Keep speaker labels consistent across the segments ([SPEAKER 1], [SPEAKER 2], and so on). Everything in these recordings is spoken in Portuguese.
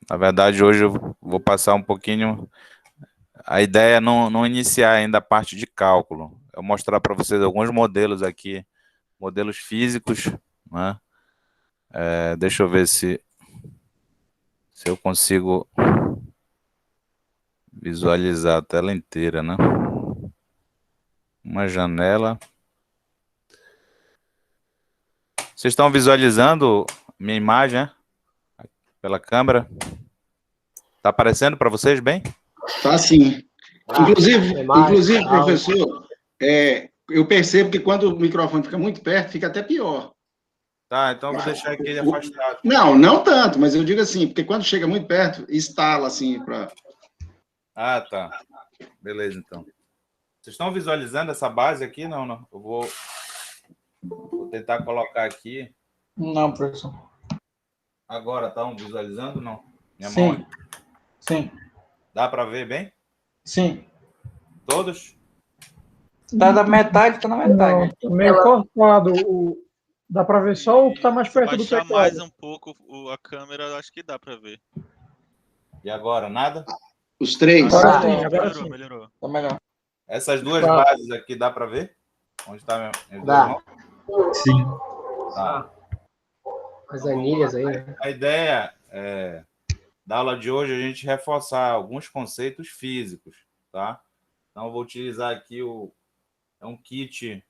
[SPEAKER 1] Na verdade, hoje eu vou passar um pouquinho. A ideia é não iniciar ainda a parte de cálculo. Eu mostrar para vocês alguns modelos aqui, modelos físicos, né? Deixa eu ver se eu consigo visualizar a tela inteira, né? Uma janela. Vocês estão visualizando minha imagem, né? Pela câmera? Tá aparecendo para vocês bem?
[SPEAKER 2] Tá sim. Inclusive, professor, eu percebo que quando o microfone fica muito perto, fica até pior.
[SPEAKER 1] Tá, então eu vou deixar aqui ele afastado.
[SPEAKER 2] Não tanto, mas eu digo assim, porque quando chega muito perto, estala assim para.
[SPEAKER 1] Ah, tá. Beleza, então. Vocês estão visualizando essa base aqui? Não, não. Eu vou tentar colocar aqui.
[SPEAKER 3] Não, professor.
[SPEAKER 1] Agora estão visualizando? Não. Minha mão
[SPEAKER 3] Sim,
[SPEAKER 1] aqui.
[SPEAKER 3] sim,
[SPEAKER 1] Dá para ver bem?
[SPEAKER 3] sim.
[SPEAKER 1] Todos?
[SPEAKER 3] Tá da metade, tá na metade.
[SPEAKER 4] Não, meio cortado. Dá para ver só o que está mais perto do
[SPEAKER 5] baixar
[SPEAKER 4] teclado.
[SPEAKER 5] mais um pouco a câmera, acho que dá para ver.
[SPEAKER 1] E agora, nada?
[SPEAKER 2] Os três.
[SPEAKER 4] Agora
[SPEAKER 3] Ah,
[SPEAKER 4] sim,
[SPEAKER 5] Não,
[SPEAKER 4] agora
[SPEAKER 5] melhorou,
[SPEAKER 4] sim.
[SPEAKER 5] melhorou.
[SPEAKER 3] Tá melhor.
[SPEAKER 1] Essas duas
[SPEAKER 4] Tá.
[SPEAKER 1] bases aqui dá para ver? Onde está minhas duas
[SPEAKER 6] Dá.
[SPEAKER 1] mãos?
[SPEAKER 6] Sim.
[SPEAKER 1] Tá.
[SPEAKER 6] As anilhas aí, né?
[SPEAKER 1] A ideia da aula de hoje é a gente reforçar alguns conceitos físicos, tá? Então, eu vou utilizar aqui é um kit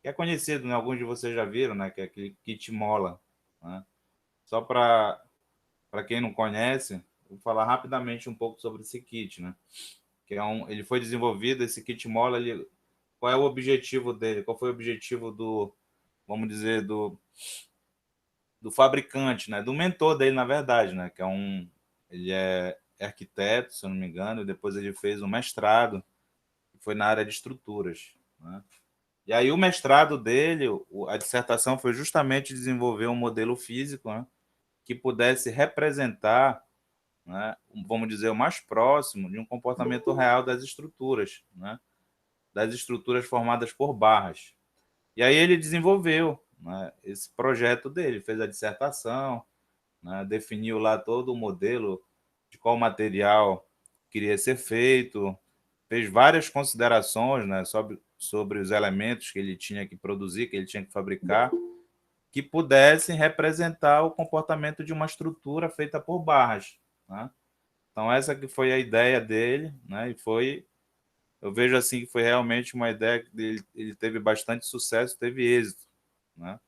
[SPEAKER 1] que é conhecido, né? Alguns de vocês já viram, né? Que é aquele kit mola, né? Só para quem não conhece, vou falar rapidamente um pouco sobre esse kit, né? Que ele foi desenvolvido, esse kit mola, qual é o objetivo dele? Qual foi o objetivo vamos dizer, do fabricante, né? Do mentor dele, na verdade, né? Que ele é arquiteto, se eu não me engano, e depois ele fez um mestrado, que foi na área de estruturas, né? E aí o mestrado dele, a dissertação foi justamente desenvolver um modelo físico, né, que pudesse representar, né, vamos dizer, o mais próximo de um comportamento real das estruturas, né, das estruturas formadas por barras. E aí ele desenvolveu, né, esse projeto dele, fez a dissertação, né, definiu lá todo o modelo de qual material queria ser feito, fez várias considerações, né, sobre os elementos que ele tinha que produzir, que ele tinha que fabricar, que pudessem representar o comportamento de uma estrutura feita por barras, né? Então essa que foi a ideia dele, né? Eu vejo assim que foi realmente uma ideia que ele teve bastante sucesso, teve êxito, né?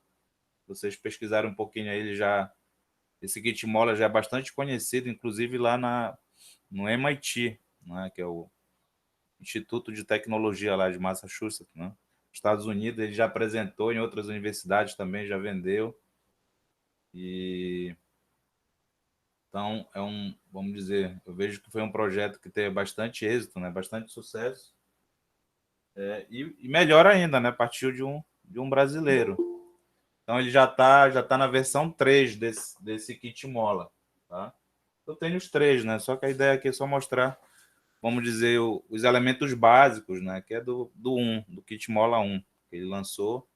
[SPEAKER 1] Vocês pesquisaram um pouquinho aí, esse kit mola já é bastante conhecido, inclusive lá no MIT, né? Que é o Instituto de Tecnologia lá de Massachusetts, né? Estados Unidos, ele já apresentou, em outras universidades também já vendeu. E então vamos dizer, eu vejo que foi um projeto que teve bastante êxito, né? Bastante sucesso. E melhor ainda, né? Partiu de um brasileiro. Então ele já tá na versão 3 desse kit mola, tá? Eu tenho os três, né? Só que a ideia aqui é só mostrar, vamos dizer, os elementos básicos, né? Que é do kit mola 1, que ele lançou.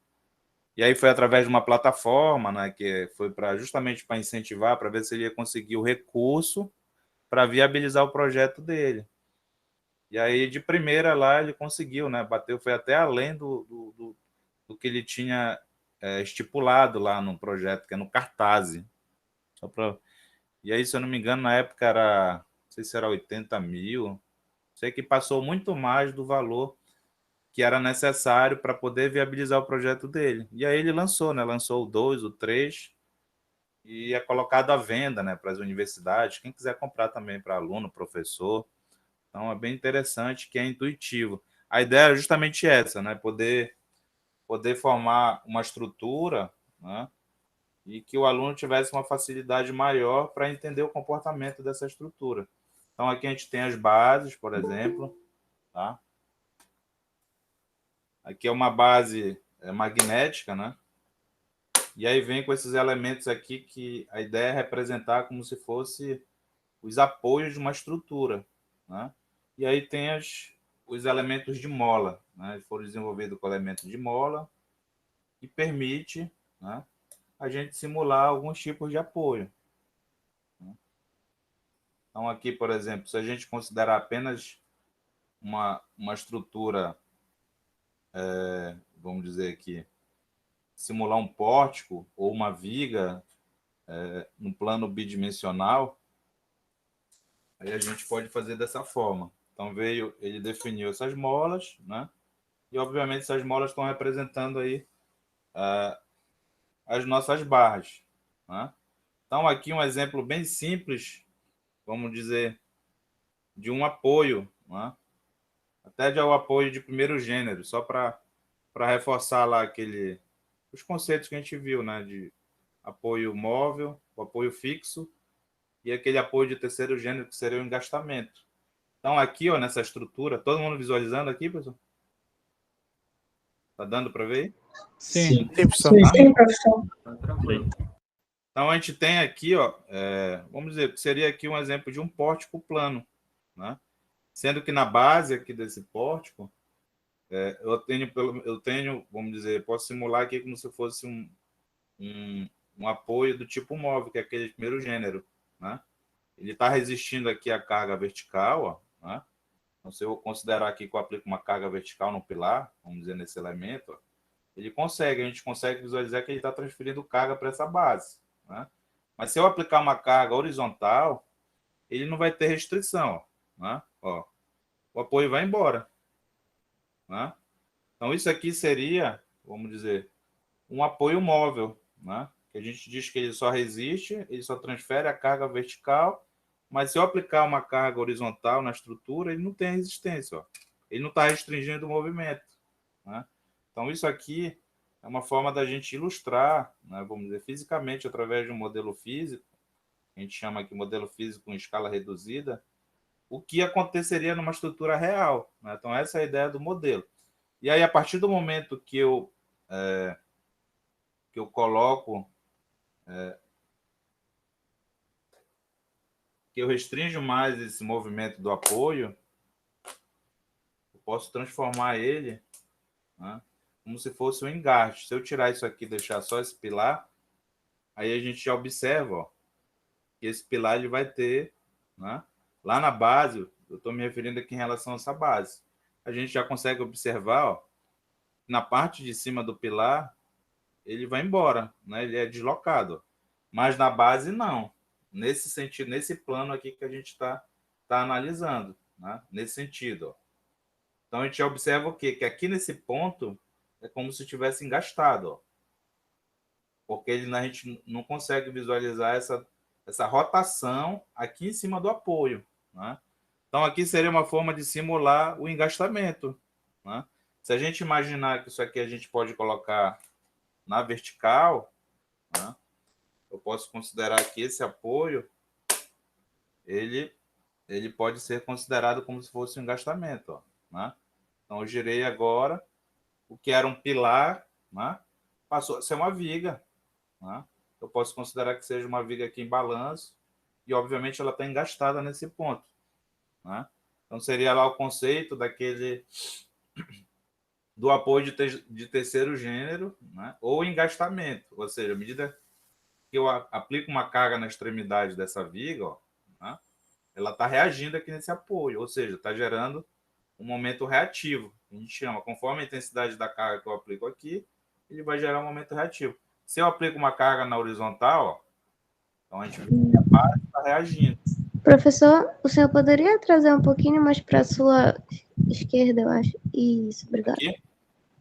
[SPEAKER 1] E aí foi através de uma plataforma, né? Que foi justamente para incentivar, para ver se ele ia conseguir o recurso para viabilizar o projeto dele. E aí, de primeira lá, ele conseguiu, né? Bateu, foi até além do que ele tinha estipulado lá no projeto, que é no Cartaz. E aí, se eu não me engano, na época era, não sei se era 80 mil, sei que passou muito mais do valor que era necessário para poder viabilizar o projeto dele. E aí ele lançou, né? Lançou o 2, o 3, e é colocado à venda, né, para as universidades, quem quiser comprar também para aluno, professor. Então é bem interessante, que é intuitivo. A ideia é justamente essa, né? Poder formar uma estrutura, né? E que o aluno tivesse uma facilidade maior para entender o comportamento dessa estrutura. Então aqui a gente tem as bases, por exemplo, tá? Aqui é uma base magnética, né? E aí vem com esses elementos aqui que a ideia é representar como se fosse os apoios de uma estrutura, né? E aí tem os elementos de mola, né? Foram desenvolvidos com elementos de mola, que permite, né, a gente simular alguns tipos de apoio, né? Então, aqui, por exemplo, se a gente considerar apenas uma estrutura, vamos dizer aqui, simular um pórtico ou uma viga no plano bidimensional, aí a gente pode fazer dessa forma. Então, ele definiu essas molas, né? E, obviamente, essas molas estão representando aí as nossas barras, né? Então, aqui um exemplo bem simples, vamos dizer, de um apoio, né? Até de um apoio de primeiro gênero, só para reforçar lá os conceitos que a gente viu, né? De apoio móvel, o apoio fixo e aquele apoio de terceiro gênero, que seria o engastamento. Então, aqui, ó, nessa estrutura, todo mundo visualizando aqui, pessoal? Tá dando para ver?
[SPEAKER 6] Sim.
[SPEAKER 4] Sim, professor.
[SPEAKER 1] Então, a gente tem aqui, ó, vamos dizer, que seria aqui um exemplo de um pórtico plano, né? Sendo que na base aqui desse pórtico, eu tenho, vamos dizer, posso simular aqui como se fosse um apoio do tipo móvel, que é aquele primeiro gênero, né? Ele está resistindo aqui à carga vertical, ó, né? Então, se eu considerar aqui que eu aplico uma carga vertical no pilar, vamos dizer, nesse elemento, ó, a gente consegue visualizar que ele está transferindo carga para essa base, né? Mas se eu aplicar uma carga horizontal, ele não vai ter restrição, né? Ó, o apoio vai embora, né? Então, isso aqui seria, vamos dizer, um apoio móvel, né? Que a gente diz que ele só resiste, ele só transfere a carga vertical, mas se eu aplicar uma carga horizontal na estrutura, ele não tem resistência, ó. Ele não está restringindo o movimento, né? Então, isso aqui é uma forma da gente ilustrar, né, vamos dizer, fisicamente, através de um modelo físico, a gente chama aqui modelo físico em escala reduzida, o que aconteceria numa estrutura real, né? Então, essa é a ideia do modelo. E aí, a partir do momento que eu coloco, que eu restringo mais esse movimento do apoio, eu posso transformar ele, né, como se fosse um engaste. Se eu tirar isso aqui e deixar só esse pilar, aí a gente já observa, ó, que esse pilar ele vai ter, né, lá na base, eu estou me referindo aqui em relação a essa base, a gente já consegue observar, ó, na parte de cima do pilar, ele vai embora, né? Ele é deslocado. Mas na base, não. Nesse sentido, nesse plano aqui que a gente está analisando, né? Nesse sentido. Ó. Então, a gente observa o quê? Que aqui nesse ponto é como se tivesse engastado, ó. Porque a gente não consegue visualizar essa rotação aqui em cima do apoio, né? Então, aqui seria uma forma de simular o engastamento, né? Se a gente imaginar que isso aqui a gente pode colocar na vertical, né, eu posso considerar que esse apoio ele pode ser considerado como se fosse um engastamento, ó, né? Então, eu girei agora, o que era um pilar, né, passou a ser uma viga, né? Eu posso considerar que seja uma viga aqui em balanço e, obviamente, ela está engastada nesse ponto, né? Então, seria lá o conceito do apoio de terceiro gênero, né? Ou engastamento, ou seja, à medida que eu aplico uma carga na extremidade dessa viga, ó, né? Ela está reagindo aqui nesse apoio, ou seja, está gerando um momento reativo. A gente chama, conforme a intensidade da carga que eu aplico aqui, ele vai gerar um momento reativo. Se eu aplico uma carga na horizontal, ó, então a gente vê que a base está reagindo.
[SPEAKER 7] Professor, o senhor poderia trazer um pouquinho mais para a sua esquerda, eu acho? Isso, obrigado.
[SPEAKER 1] Aqui?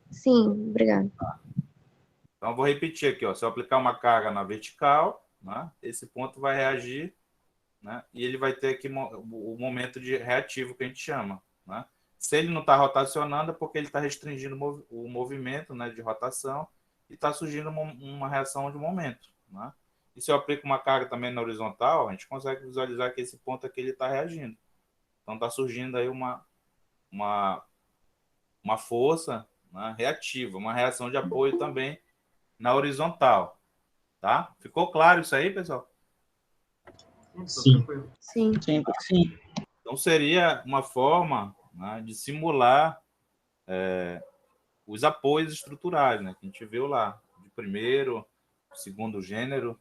[SPEAKER 7] Sim, obrigado.
[SPEAKER 1] Tá. Então, eu vou repetir aqui. Ó. Se eu aplicar uma carga na vertical, né, esse ponto vai reagir, né, e ele vai ter aqui o momento de reativo que a gente chama. Né? Se ele não está rotacionando, é porque ele está restringindo o movimento, né, de rotação e está surgindo uma reação de momento. Né? E se eu aplico uma carga também na horizontal, a gente consegue visualizar que esse ponto aqui está reagindo. Então, está surgindo aí uma força, né, reativa, uma reação de apoio também na horizontal. Tá? Ficou claro isso aí, pessoal?
[SPEAKER 6] Sim.
[SPEAKER 7] Sim.
[SPEAKER 3] Sim.
[SPEAKER 1] Então, seria uma forma, né, de simular os apoios estruturais, né, que a gente viu lá, de primeiro, segundo gênero.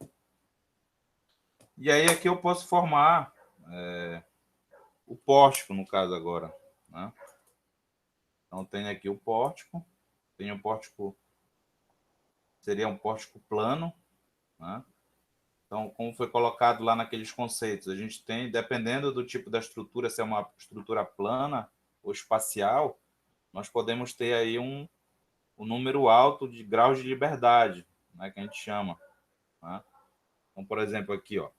[SPEAKER 1] E aí aqui eu posso formar, o pórtico, no caso agora, né? Então, tem aqui o pórtico, tem o pórtico, seria um pórtico plano, né? Então, como foi colocado lá naqueles conceitos, a gente tem, dependendo do tipo da estrutura, se é uma estrutura plana ou espacial, nós podemos ter aí um número alto de graus de liberdade, né, que a gente chama, né? Então, por exemplo, aqui, ó,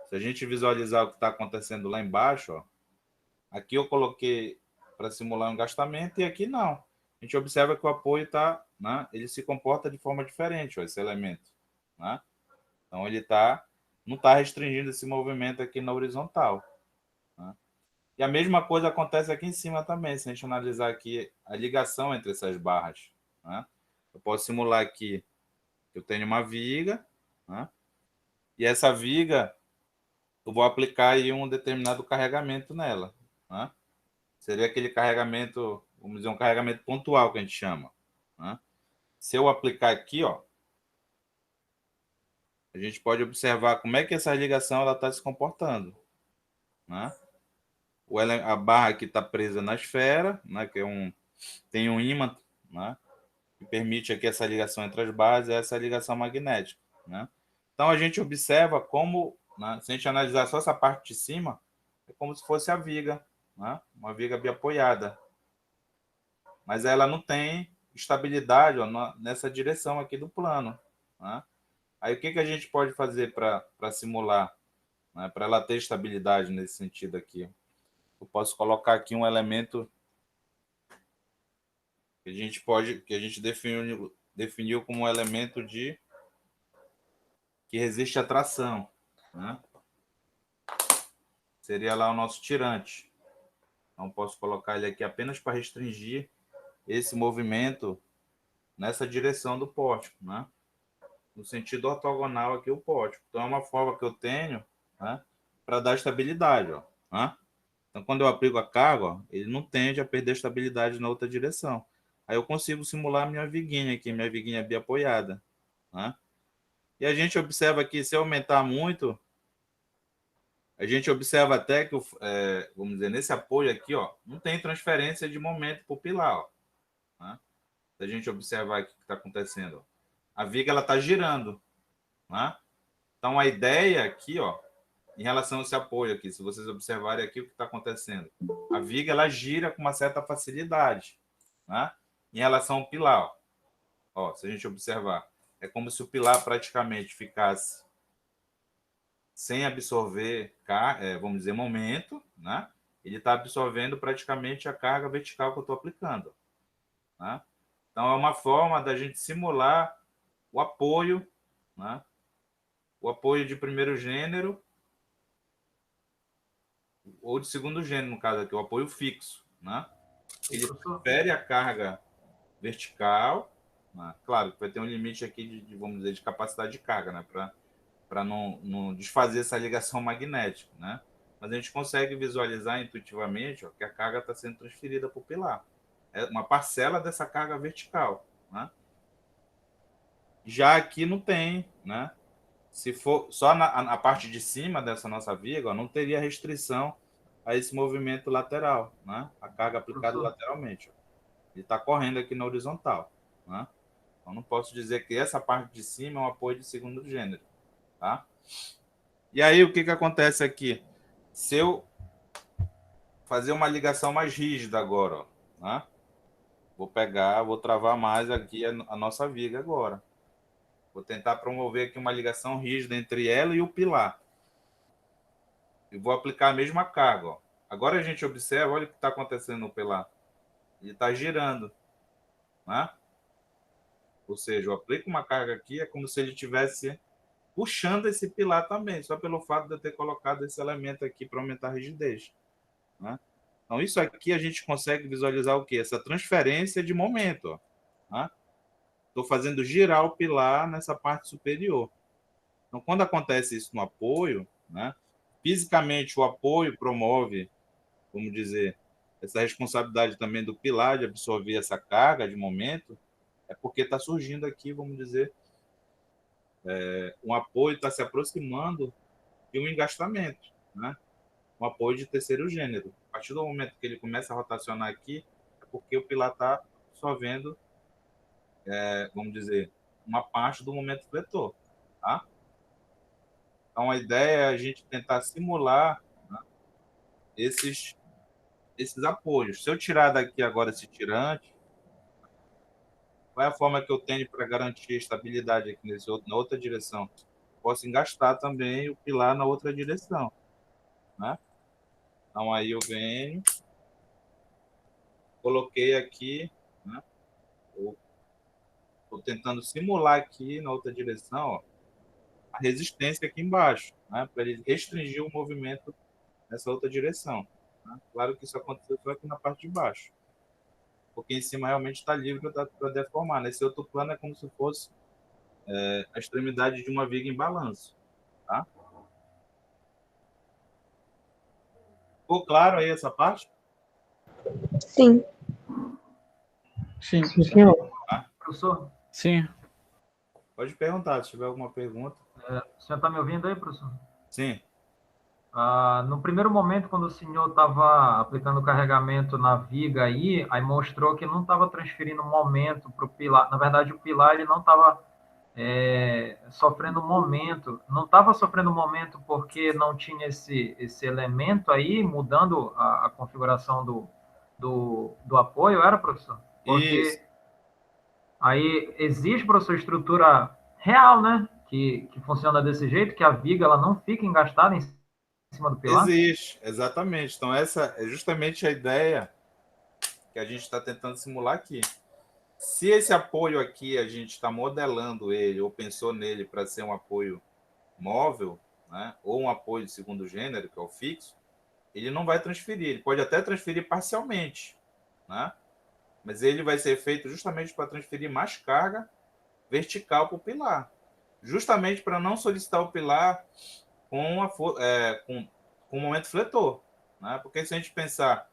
[SPEAKER 1] se a gente visualizar o que está acontecendo lá embaixo, ó, aqui eu coloquei para simular um engastamento e aqui não. A gente observa que o apoio está, né, ele se comporta de forma diferente, ó, esse elemento, né? Então, ele não está restringindo esse movimento aqui na horizontal, né? E a mesma coisa acontece aqui em cima também, se a gente analisar aqui a ligação entre essas barras, né? Eu posso simular aqui que eu tenho uma viga, né? E essa viga, eu vou aplicar aí um determinado carregamento nela, né? Seria aquele carregamento, vamos dizer, um carregamento pontual que a gente chama, né? Se eu aplicar aqui, ó, a gente pode observar como é que essa ligação está se comportando, né? A barra aqui está presa na esfera, né? Que tem um ímã, né? Que permite aqui essa ligação entre as barras e essa ligação magnética, né? Então, a gente observa como, né, se a gente analisar só essa parte de cima, é como se fosse a viga, né? Uma viga biapoiada. Mas ela não tem estabilidade, ó, nessa direção aqui do plano, né? Aí, o que a gente pode fazer para simular, né, para ela ter estabilidade nesse sentido aqui? Eu posso colocar aqui um elemento que a gente definiu como um elemento que resiste à tração, né? Seria lá o nosso tirante. Então, posso colocar ele aqui apenas para restringir esse movimento nessa direção do pórtico, né? No sentido ortogonal aqui o pórtico. Então, é uma forma que eu tenho, né, para dar estabilidade, ó, né? Então, quando eu aplico a carga, ó, ele não tende a perder estabilidade na outra direção. Aí eu consigo simular minha viguinha aqui, minha viguinha biapoiada, né? E a gente observa que se aumentar muito, a gente observa até que, vamos dizer, nesse apoio aqui, ó, não tem transferência de momento para o pilar, ó, né? Se a gente observar aqui o que está acontecendo, ó, a viga está girando, né? Então, a ideia aqui, ó, em relação a esse apoio aqui, se vocês observarem aqui o que está acontecendo, a viga ela gira com uma certa facilidade, né? Em relação ao pilar, ó, se a gente observar, é como se o pilar praticamente ficasse sem absorver, vamos dizer, momento, né? Ele está absorvendo praticamente a carga vertical que eu estou aplicando, né? Então, é uma forma da gente simular o apoio, né? O apoio de primeiro gênero ou de segundo gênero, no caso aqui, o apoio fixo, né? Ele transfere a carga vertical, né? Claro que vai ter um limite aqui vamos dizer, de capacidade de carga, né? Para não desfazer essa ligação magnética, né? Mas a gente consegue visualizar intuitivamente, ó, que a carga está sendo transferida para o pilar. É uma parcela dessa carga vertical, né? Já aqui não tem, né? Se for só na parte de cima dessa nossa viga, ó, não teria restrição a esse movimento lateral, né? A carga aplicada lateralmente, ó. Ele está correndo aqui na horizontal, né? Então, não posso dizer que essa parte de cima é um apoio de segundo gênero, tá? E aí, o que acontece aqui? Se eu fazer uma ligação mais rígida agora, ó, né? Vou travar mais aqui a nossa viga agora. Vou tentar promover aqui uma ligação rígida entre ela e o pilar. E vou aplicar a mesma carga, ó. Agora a gente observa, olha o que está acontecendo no pilar. Ele está girando, né? Ou seja, eu aplico uma carga aqui, é como se ele estivesse puxando esse pilar também, só pelo fato de eu ter colocado esse elemento aqui para aumentar a rigidez, né? Então, isso aqui a gente consegue visualizar o quê? Essa transferência de momento, né? Estou fazendo girar o pilar nessa parte superior. Então, quando acontece isso no apoio, né? Fisicamente, o apoio promove, vamos dizer, essa responsabilidade também do pilar de absorver essa carga de momento, é porque está surgindo aqui, vamos dizer, um apoio está se aproximando de um engastamento, né, um apoio de terceiro gênero. A partir do momento que ele começa a rotacionar aqui, é porque o pilar está absorvendo, vamos dizer, uma parte do momento fletor. Tá? Então, a ideia é a gente tentar simular, né, esses apoios. Se eu tirar daqui agora esse tirante, qual é a forma que eu tenho para garantir a estabilidade aqui na outra direção? Posso engastar também o pilar na outra direção. Né? Então, aí eu venho, coloquei aqui, né? Estou tentando simular aqui na outra direção, ó, a resistência aqui embaixo, né? Para ele restringir o movimento nessa outra direção. Né? Claro que isso aconteceu só aqui na parte de baixo, porque em cima realmente está livre para deformar. Nesse outro plano é como se fosse a extremidade de uma viga em balanço. Tá? Ficou claro aí essa parte?
[SPEAKER 7] Sim.
[SPEAKER 3] Sim.
[SPEAKER 4] Sim, senhor.
[SPEAKER 6] Professor,
[SPEAKER 3] Sim.
[SPEAKER 1] Pode perguntar, se tiver alguma pergunta.
[SPEAKER 6] o senhor está me ouvindo aí, professor?
[SPEAKER 1] Sim.
[SPEAKER 6] No primeiro momento, quando o senhor estava aplicando o carregamento na viga aí mostrou que não estava transferindo momento para o pilar. Na verdade, o pilar ele não estava sofrendo momento. Não estava sofrendo momento porque não tinha esse elemento aí mudando a configuração do apoio, era, professor? Porque
[SPEAKER 1] Isso.
[SPEAKER 6] aí existe, professor, estrutura real, né? Que funciona desse jeito, que a viga ela não fica engastada em cima do pilar?
[SPEAKER 1] Existe, exatamente. Então, essa é justamente a ideia que a gente está tentando simular aqui. Se esse apoio aqui, a gente está modelando ele, ou pensou nele para ser um apoio móvel, né, ou um apoio de segundo gênero, que é o fixo, ele não vai transferir. Ele pode até transferir parcialmente, né? Mas ele vai ser feito justamente para transferir mais carga vertical para o pilar. Justamente para não solicitar o pilar com o momento fletor. Né? Porque se a gente pensar,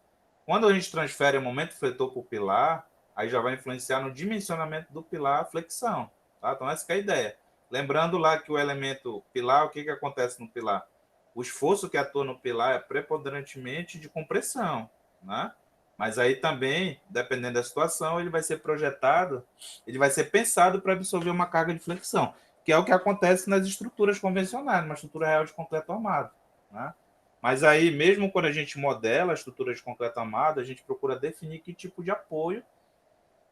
[SPEAKER 1] quando a gente transfere o momento fletor para o pilar, aí já vai influenciar no dimensionamento do pilar a flexão. Tá? Então, essa que é a ideia. Lembrando lá que o elemento pilar, o que acontece no pilar? O esforço que atua no pilar é preponderantemente de compressão. Né? Mas aí também, dependendo da situação, ele vai ser projetado, ele vai ser pensado para absorver uma carga de flexão, que é o que acontece nas estruturas convencionais, numa estrutura real de concreto armado. Né? Mas aí, mesmo quando a gente modela a estrutura de concreto armado, a gente procura definir que tipo de apoio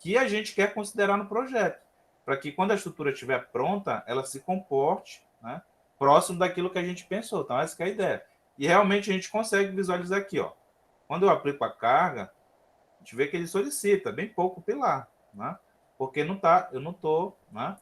[SPEAKER 1] que a gente quer considerar no projeto, para que quando a estrutura estiver pronta, ela se comporte, né, próximo daquilo que a gente pensou. Então, essa que é a ideia. E realmente a gente consegue visualizar aqui, ó. Quando eu aplico a carga, a gente vê que ele solicita bem pouco o pilar, né? Porque não tá, eu não estou, né?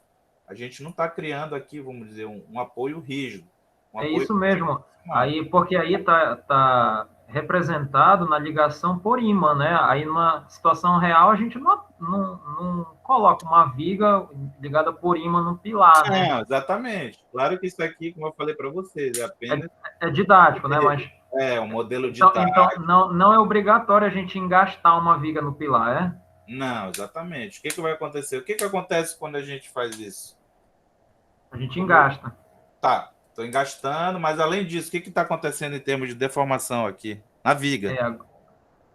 [SPEAKER 1] A gente não está criando aqui, vamos dizer, um apoio rígido. Um apoio
[SPEAKER 6] isso mesmo. Aí, porque aí tá representado na ligação por ímã, né? Aí, numa situação real, a gente não coloca uma viga ligada por ímã no pilar, né?
[SPEAKER 1] Não, exatamente. Claro que isso aqui, como eu falei para vocês, é apenas...
[SPEAKER 6] É didático, né? Mas,
[SPEAKER 1] um modelo
[SPEAKER 6] então
[SPEAKER 1] didático.
[SPEAKER 6] não é obrigatório a gente engastar uma viga no pilar, é?
[SPEAKER 1] Não, exatamente. O que vai acontecer? O que acontece quando a gente faz isso?
[SPEAKER 6] A gente engasta.
[SPEAKER 1] Tá, estou engastando, mas além disso, o que está acontecendo em termos de deformação aqui? Na viga.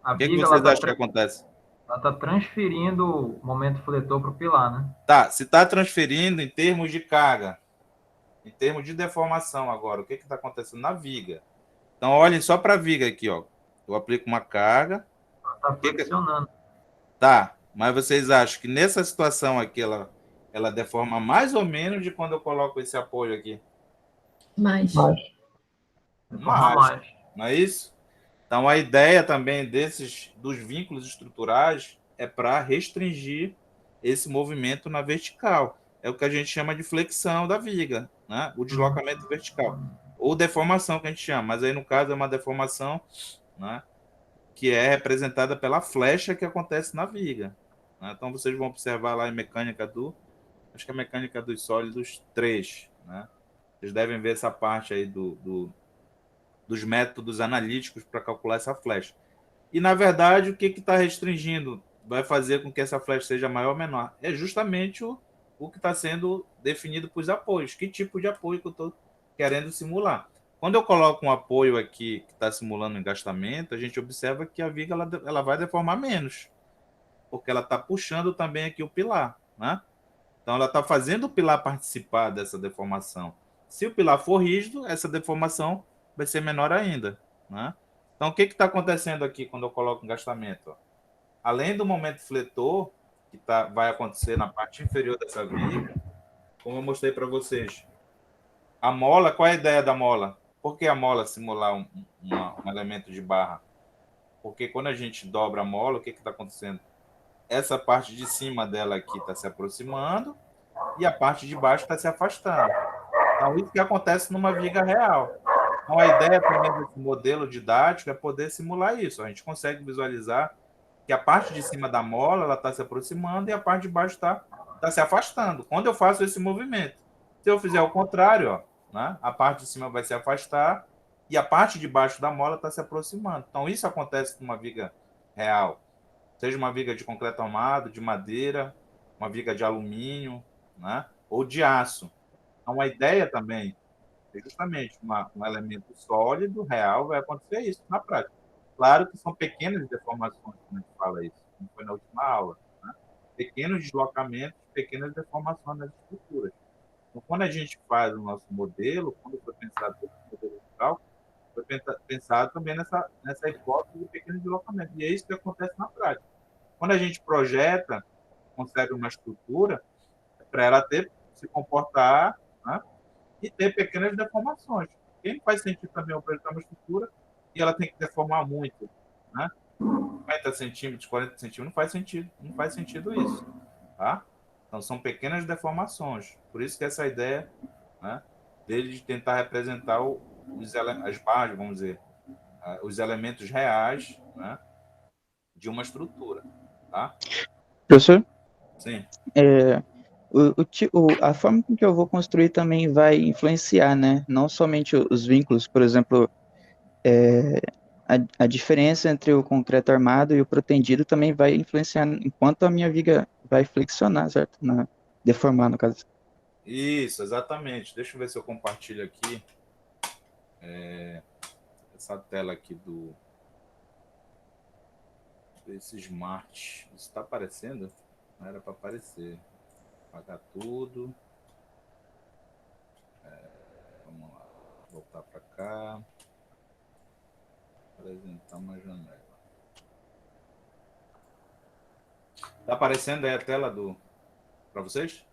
[SPEAKER 6] A
[SPEAKER 1] O que
[SPEAKER 6] viga
[SPEAKER 1] vocês acham que acontece?
[SPEAKER 6] ela está transferindo o momento fletor para o pilar, né?
[SPEAKER 1] Tá, se está transferindo em termos de carga, em termos de deformação agora, o que está acontecendo na viga? Então, olhem só para a viga aqui, ó. Eu aplico uma carga.
[SPEAKER 6] Ela está flexionando.
[SPEAKER 1] Tá, mas vocês acham que nessa situação aqui ela deforma mais ou menos de quando eu coloco esse apoio aqui?
[SPEAKER 8] Mais.
[SPEAKER 6] Mais.
[SPEAKER 1] Não é isso? Então, a ideia também dos vínculos estruturais é para restringir esse movimento na vertical. É o que a gente chama de flexão da viga, né? O deslocamento vertical. Ou deformação, que a gente chama. Mas aí, no caso, é uma deformação, né, que é representada pela flecha que acontece na viga. Né? Então, vocês vão observar lá em mecânica acho que é a mecânica dos sólidos 3. Né? Vocês devem ver essa parte aí dos métodos analíticos para calcular essa flecha. E, na verdade, o que está restringindo vai fazer com que essa flecha seja maior ou menor? É justamente o que está sendo definido para os apoios. Que tipo de apoio que eu estou querendo simular? Quando eu coloco um apoio aqui que está simulando um engastamento, a gente observa que a viga ela vai deformar menos, porque ela está puxando também aqui o pilar, né? Então, ela está fazendo o pilar participar dessa deformação. Se o pilar for rígido, essa deformação vai ser menor ainda, né? Então, o que está acontecendo aqui quando eu coloco engastamento? Ó? Além do momento fletor, que vai acontecer na parte inferior dessa viga, como eu mostrei para vocês, a mola, qual é a ideia da mola? Por que a mola simular um elemento de barra? Porque quando a gente dobra a mola, o que está acontecendo? Essa parte de cima dela aqui está se aproximando e a parte de baixo está se afastando. Então, isso que acontece numa viga real. Então, a ideia também desse modelo didático é poder simular isso. A gente consegue visualizar que a parte de cima da mola está se aproximando e a parte de baixo está se afastando. Quando eu faço esse movimento, se eu fizer o contrário, ó, né, a parte de cima vai se afastar e a parte de baixo da mola está se aproximando. Então, isso acontece numa viga real. Seja uma viga de concreto armado, de madeira, uma viga de alumínio, né, ou de aço. Então, a ideia também é justamente um elemento sólido, real, vai acontecer isso na prática. Claro que são pequenas deformações, como a gente fala isso, como foi na última aula. Né? Pequenos deslocamentos, pequenas deformações nas estruturas. Então, quando a gente faz o nosso modelo, quando foi pensado todo o modelo de cálculo, foi pensado também nessa hipótese de pequenos deslocamentos. E é isso que acontece na prática. Quando a gente projeta, concebe uma estrutura, é para ela se comportar, né? E ter pequenas deformações. Porque não faz sentido também eu projetar uma estrutura e ela tem que deformar muito, né? 50 centímetros, 40 centímetros, não faz sentido isso, tá? Então, são pequenas deformações. Por isso que essa ideia, né, dele de tentar representar as bases, vamos dizer, os elementos reais, né, de uma estrutura, tá?
[SPEAKER 8] Professor,
[SPEAKER 1] Sim.
[SPEAKER 8] a forma com que eu vou construir também vai influenciar, né? Não somente os vínculos, por exemplo, a diferença entre o concreto armado e o protendido também vai influenciar enquanto a minha viga vai flexionar, certo? Deformar, no caso.
[SPEAKER 1] Isso, exatamente. Deixa eu ver se eu compartilho aqui essa tela aqui desse Smart. Isso está aparecendo? Não era para aparecer. Apagar tudo. Vamos lá. Voltar para cá. Apresentar uma janela. Está aparecendo aí a tela para vocês?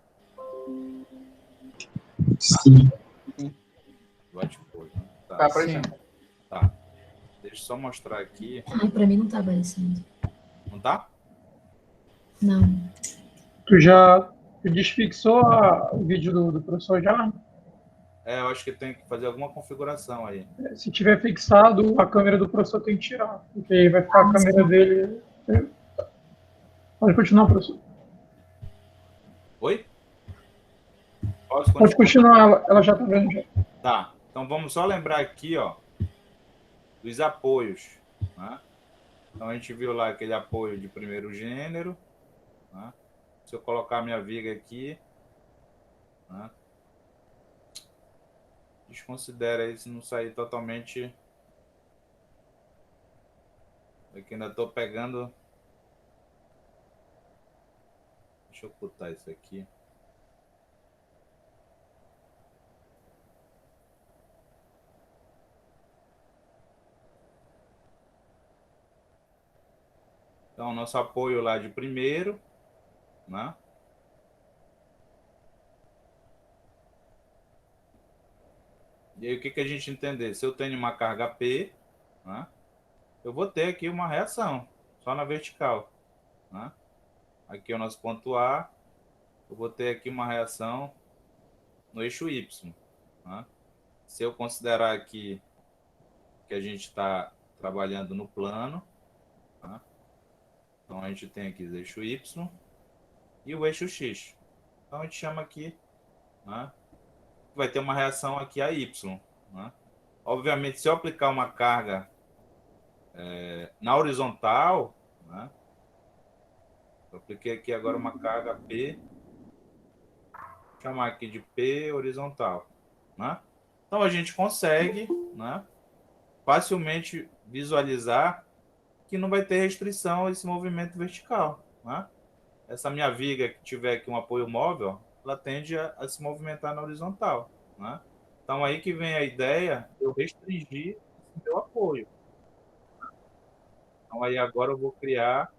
[SPEAKER 3] Sim.
[SPEAKER 1] Do whiteboard, né?
[SPEAKER 2] Tá aparecendo.
[SPEAKER 1] Tá. Deixa eu só mostrar aqui.
[SPEAKER 9] Ai, pra mim não tá aparecendo.
[SPEAKER 1] Não tá?
[SPEAKER 9] Não.
[SPEAKER 4] Tu desfixou o vídeo do professor já?
[SPEAKER 1] Eu acho que tem que fazer alguma configuração aí.
[SPEAKER 4] Se tiver fixado, a câmera do professor tem que tirar, porque aí vai ficar a câmera dele. Pode continuar, professor.
[SPEAKER 1] Oi?
[SPEAKER 4] Pode continuar, ela já está vendo já.
[SPEAKER 1] Tá. Então vamos só lembrar aqui, ó, dos apoios, né? Então a gente viu lá aquele apoio de primeiro gênero, né? Se eu colocar minha viga aqui, né? Desconsidera aí se não sair totalmente. Aqui ainda estou pegando. Deixa eu ocultar isso aqui. Então, nosso apoio lá de primeiro, né? E aí, o que a gente entender? Se eu tenho uma carga P, né, eu vou ter aqui uma reação, só na vertical. Né? Aqui é o nosso ponto A, eu vou ter aqui uma reação no eixo Y. Né? Se eu considerar aqui que a gente está trabalhando no plano, né? Então a gente tem aqui o eixo Y e o eixo X. Então a gente chama aqui, né? Vai ter uma reação aqui a Y. Né? Obviamente, se eu aplicar uma carga na horizontal, né? Eu apliquei aqui agora uma carga P, vou chamar aqui de P horizontal. Né? Então, a gente consegue, né, facilmente visualizar que não vai ter restrição a esse movimento vertical, né? Essa minha viga que tiver aqui um apoio móvel, ela tende a se movimentar na horizontal, né? Então, aí que vem a ideia de eu restringir esse meu apoio. Então, aí agora eu vou criar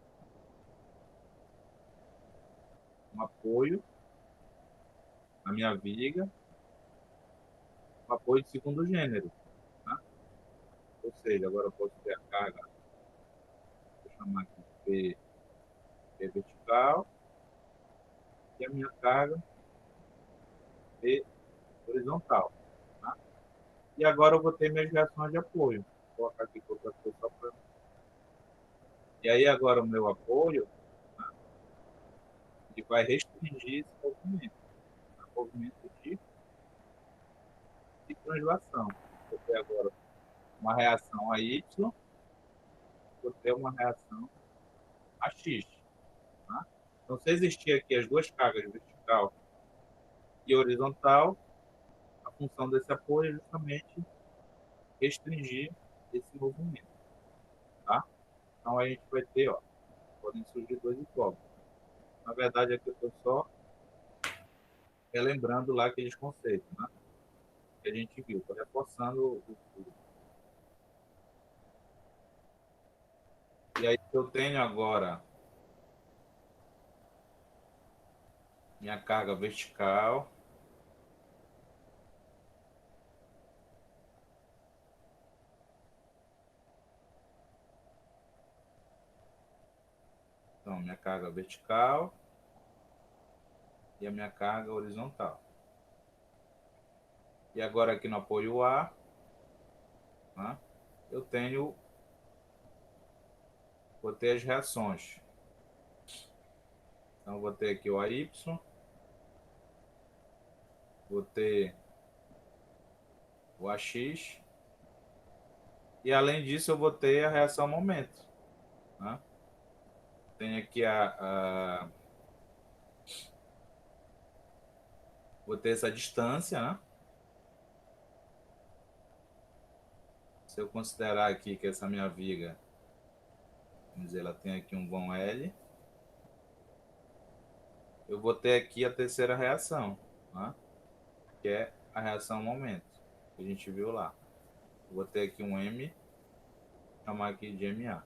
[SPEAKER 1] um apoio na minha viga, um apoio de segundo gênero, né? Ou seja, agora eu posso ter a carga, vou chamar aqui de P vertical, e a minha carga P horizontal, tá? E agora eu vou ter minhas reações de apoio. Vou colocar aqui outra coisa só para... E aí agora o meu apoio, né, ele vai restringir esse movimento, né, movimento de translação. Vou ter agora uma reação a Y, vou ter uma reação a X. Tá? Então, se existir aqui as duas cargas, vertical e horizontal, a função desse apoio é justamente restringir esse movimento. Tá? Então, a gente vai ter, ó, podem surgir dois incógnitos. Na verdade, aqui eu estou só relembrando lá aqueles conceitos, né, que a gente viu. Estou reforçando o. E aí, eu tenho agora minha carga vertical. Então, minha carga vertical e a minha carga horizontal. E agora aqui no apoio A, né, eu tenho, vou ter as reações. Então, vou ter aqui o AY, vou ter o AX, e além disso eu vou ter a reação momento, né? Tem aqui vou ter essa distância, né? Se eu considerar aqui que essa minha viga, vamos dizer, ela tem aqui um vão L, eu vou ter aqui a terceira reação, né, que é a reação momento, que a gente viu lá. Eu vou ter aqui um M, vou chamar aqui de MA.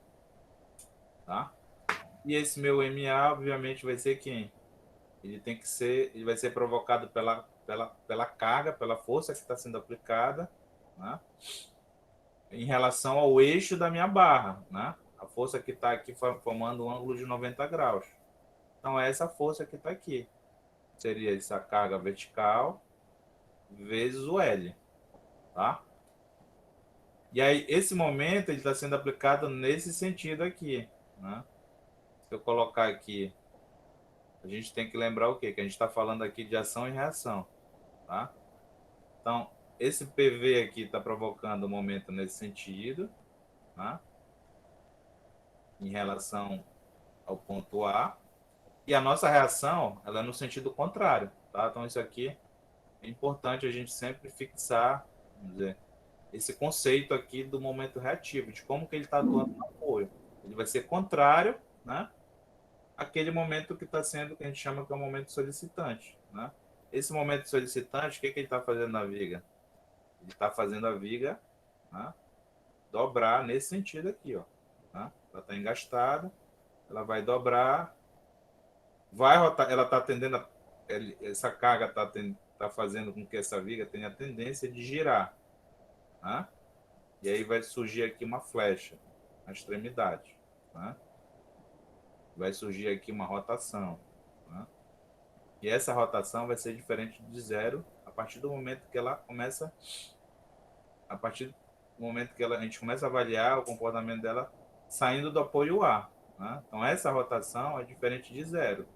[SPEAKER 1] Tá? E esse meu MA, obviamente, vai ser quem? Ele tem que ser, ele vai ser provocado pela carga, pela força que está sendo aplicada, né, em relação ao eixo da minha barra, né? A força que está aqui formando um ângulo de 90 graus. Então, é essa força que está aqui. Seria essa carga vertical vezes o L. Tá? E aí, esse momento, ele está sendo aplicado nesse sentido aqui. Né? Se eu colocar aqui, a gente tem que lembrar o quê? Que a gente está falando aqui de ação e reação. Tá? Então, esse PV aqui está provocando o momento nesse sentido, tá? Em relação ao ponto A. E a nossa reação, ela é no sentido contrário. Tá? Então, isso aqui é importante a gente sempre fixar, vamos dizer, esse conceito aqui do momento reativo, de como que ele está atuando no apoio. Ele vai ser contrário, né, àquele momento que está sendo, que a gente chama que é o momento solicitante. Né? Esse momento solicitante, o que, que ele está fazendo na viga? Ele está fazendo a viga, né, dobrar nesse sentido aqui. Ó, né? Ela está engastada, ela vai dobrar, vai rotar, ela está tendendo, essa carga está fazendo com que essa viga tenha a tendência de girar. Né? E aí vai surgir aqui uma flecha na extremidade. Né? Vai surgir aqui uma rotação. Né? E essa rotação vai ser diferente de zero a partir do momento que ela começa, a partir do momento que a gente começa a avaliar o comportamento dela saindo do apoio A. Né? Então, essa rotação é diferente de zero.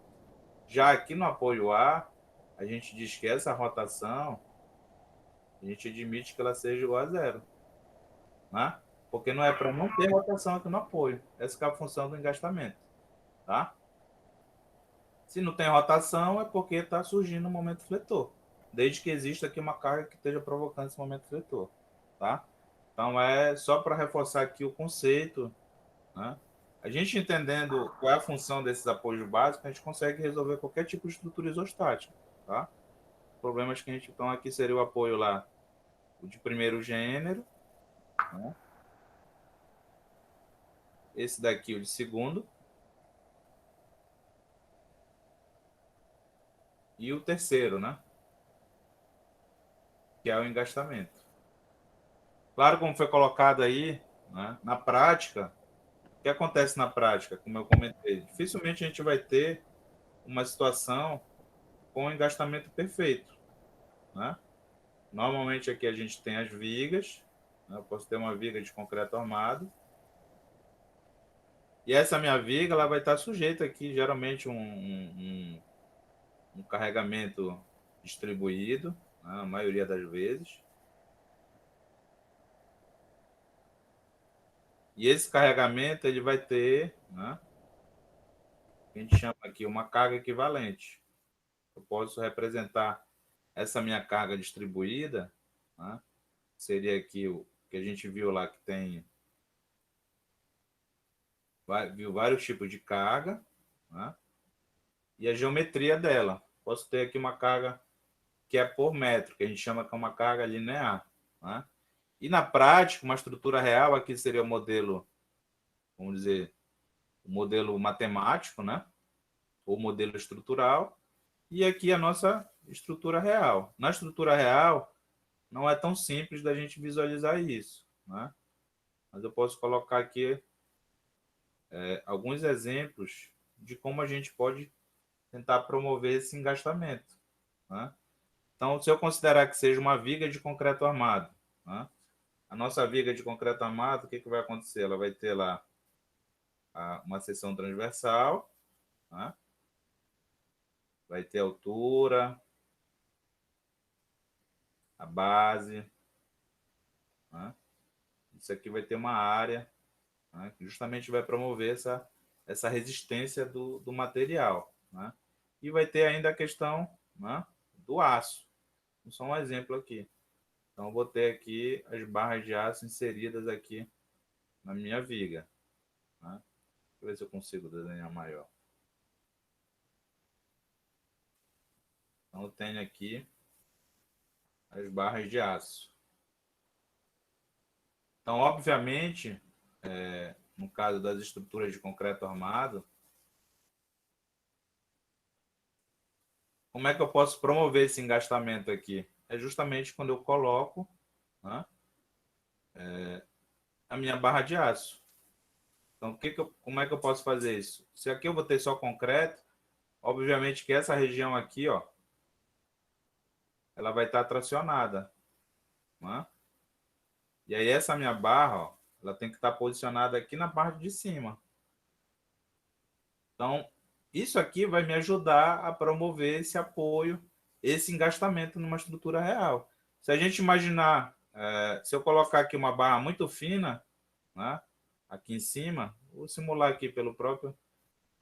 [SPEAKER 1] Já aqui no apoio A, a gente diz que essa rotação, a gente admite que ela seja igual a zero. Né? Porque não é para não ter rotação aqui no apoio. Essa é a função do engastamento. Tá? Se não tem rotação, é porque está surgindo um momento fletor. desde que exista aqui uma carga que esteja provocando esse momento fletor, tá? Então, é só para reforçar aqui o conceito, né? A gente entendendo qual é a função desses apoios básicos, a gente consegue resolver qualquer tipo de estrutura isostática, tá? Problemas que a gente... Então, aqui seria o apoio lá, o de primeiro gênero, né? Esse daqui, o de segundo. E o terceiro, né? Que é o engastamento. Claro, como foi colocado aí, né? Na prática, o que acontece na prática, como eu comentei? Dificilmente a gente vai ter uma situação com engastamento perfeito, né? Normalmente aqui a gente tem as vigas, né? Eu posso ter uma viga de concreto armado, e essa minha viga ela vai estar sujeita aqui, geralmente, um carregamento distribuído, né? A maioria das vezes. E esse carregamento ele vai ter, né, a gente chama aqui uma carga equivalente. Eu posso representar essa minha carga distribuída, né, seria aqui o que a gente viu lá que tem viu vários tipos de carga, né, e a geometria dela. Posso ter aqui uma carga que é por metro, que a gente chama que é uma carga linear, né? E na prática, uma estrutura real aqui seria o modelo, vamos dizer, o modelo matemático, né? Ou modelo estrutural, e aqui a nossa estrutura real. Na estrutura real, não é tão simples da gente visualizar isso, né? Mas eu posso colocar aqui alguns exemplos de como a gente pode tentar promover esse engastamento, né? Então, se eu considerar que seja uma viga de concreto armado, né? A nossa viga de concreto armado, o que vai acontecer? Ela vai ter lá uma seção transversal, né? Vai ter altura, a base, né? Isso aqui vai ter uma área, né, que justamente vai promover essa resistência do material, né? E vai ter ainda a questão, né, do aço. Só um exemplo aqui. Então, eu vou ter aqui as barras de aço inseridas aqui na minha viga, né? Deixa eu ver se eu consigo desenhar maior. Então, eu tenho aqui as barras de aço. Então, obviamente, no caso das estruturas de concreto armado, como é que eu posso promover esse engastamento aqui? É justamente quando eu coloco, né, a minha barra de aço. Então, como é que eu posso fazer isso? Se aqui eu vou ter só concreto, obviamente que essa região aqui, ó, ela vai estar tracionada, né? E aí essa minha barra, ó, ela tem que estar posicionada aqui na parte de cima. Então, isso aqui vai me ajudar a promover esse apoio, esse engastamento numa estrutura real. Se a gente imaginar, se eu colocar aqui uma barra muito fina, né, aqui em cima, vou simular aqui pelo próprio,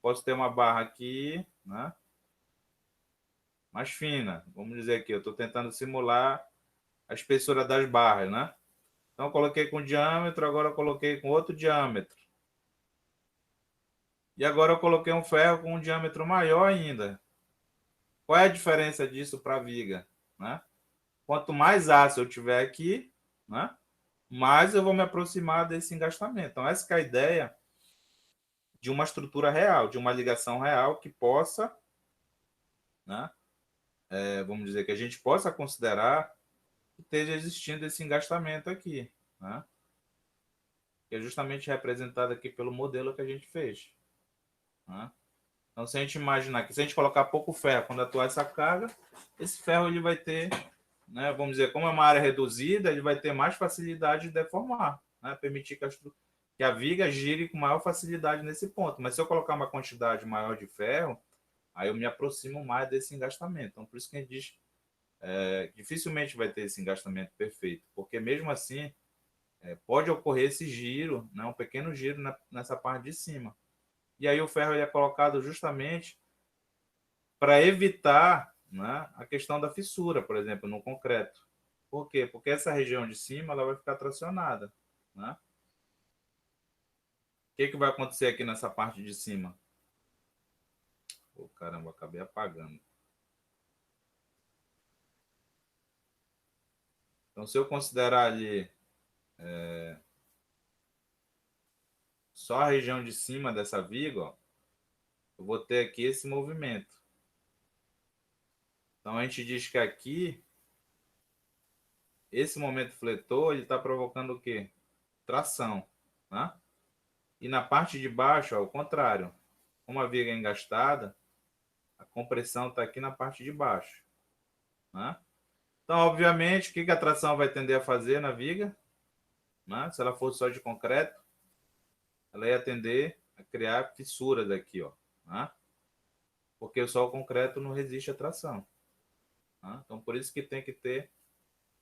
[SPEAKER 1] posso ter uma barra aqui, né, mais fina. Vamos dizer aqui, eu estou tentando simular a espessura das barras, né? Então, eu coloquei com diâmetro, agora eu coloquei com outro diâmetro. E agora eu coloquei um ferro com um diâmetro maior ainda. Qual é a diferença disso para a viga, né? Quanto mais aço eu tiver aqui, né, mais eu vou me aproximar desse engastamento. Então, essa é a ideia de uma estrutura real, de uma ligação real que possa, né, vamos dizer, que a gente possa considerar que esteja existindo esse engastamento aqui, né? Que é justamente representado aqui pelo modelo que a gente fez, né? Então, se a gente imaginar que se a gente colocar pouco ferro quando atuar essa carga, esse ferro ele vai ter, né, vamos dizer, como é uma área reduzida, ele vai ter mais facilidade de deformar, né? Permitir que a viga gire com maior facilidade nesse ponto. Mas se eu colocar uma quantidade maior de ferro, aí eu me aproximo mais desse engastamento. Então, por isso que a gente diz dificilmente vai ter esse engastamento perfeito, porque mesmo assim pode ocorrer esse giro, né, um pequeno giro nessa parte de cima. E aí o ferro ele é colocado justamente para evitar, né, a questão da fissura, por exemplo, no concreto. Por quê? Porque essa região de cima ela vai ficar tracionada. Né? O que vai acontecer aqui nessa parte de cima? Oh, caramba, acabei apagando. Então, se eu considerar ali só a região de cima dessa viga, ó, eu vou ter aqui esse movimento. Então, a gente diz que aqui, esse momento fletor, ele está provocando o quê? Tração. Né? E na parte de baixo, ao contrário. Como a viga é engastada, a compressão está aqui na parte de baixo. Né? Então, obviamente, o que a tração vai tender a fazer na viga? Né? Se ela fosse só de concreto, ela ia tender a criar fissuras aqui, ó. Né? Porque só o concreto não resiste à tração. Né? Então, por isso que tem que ter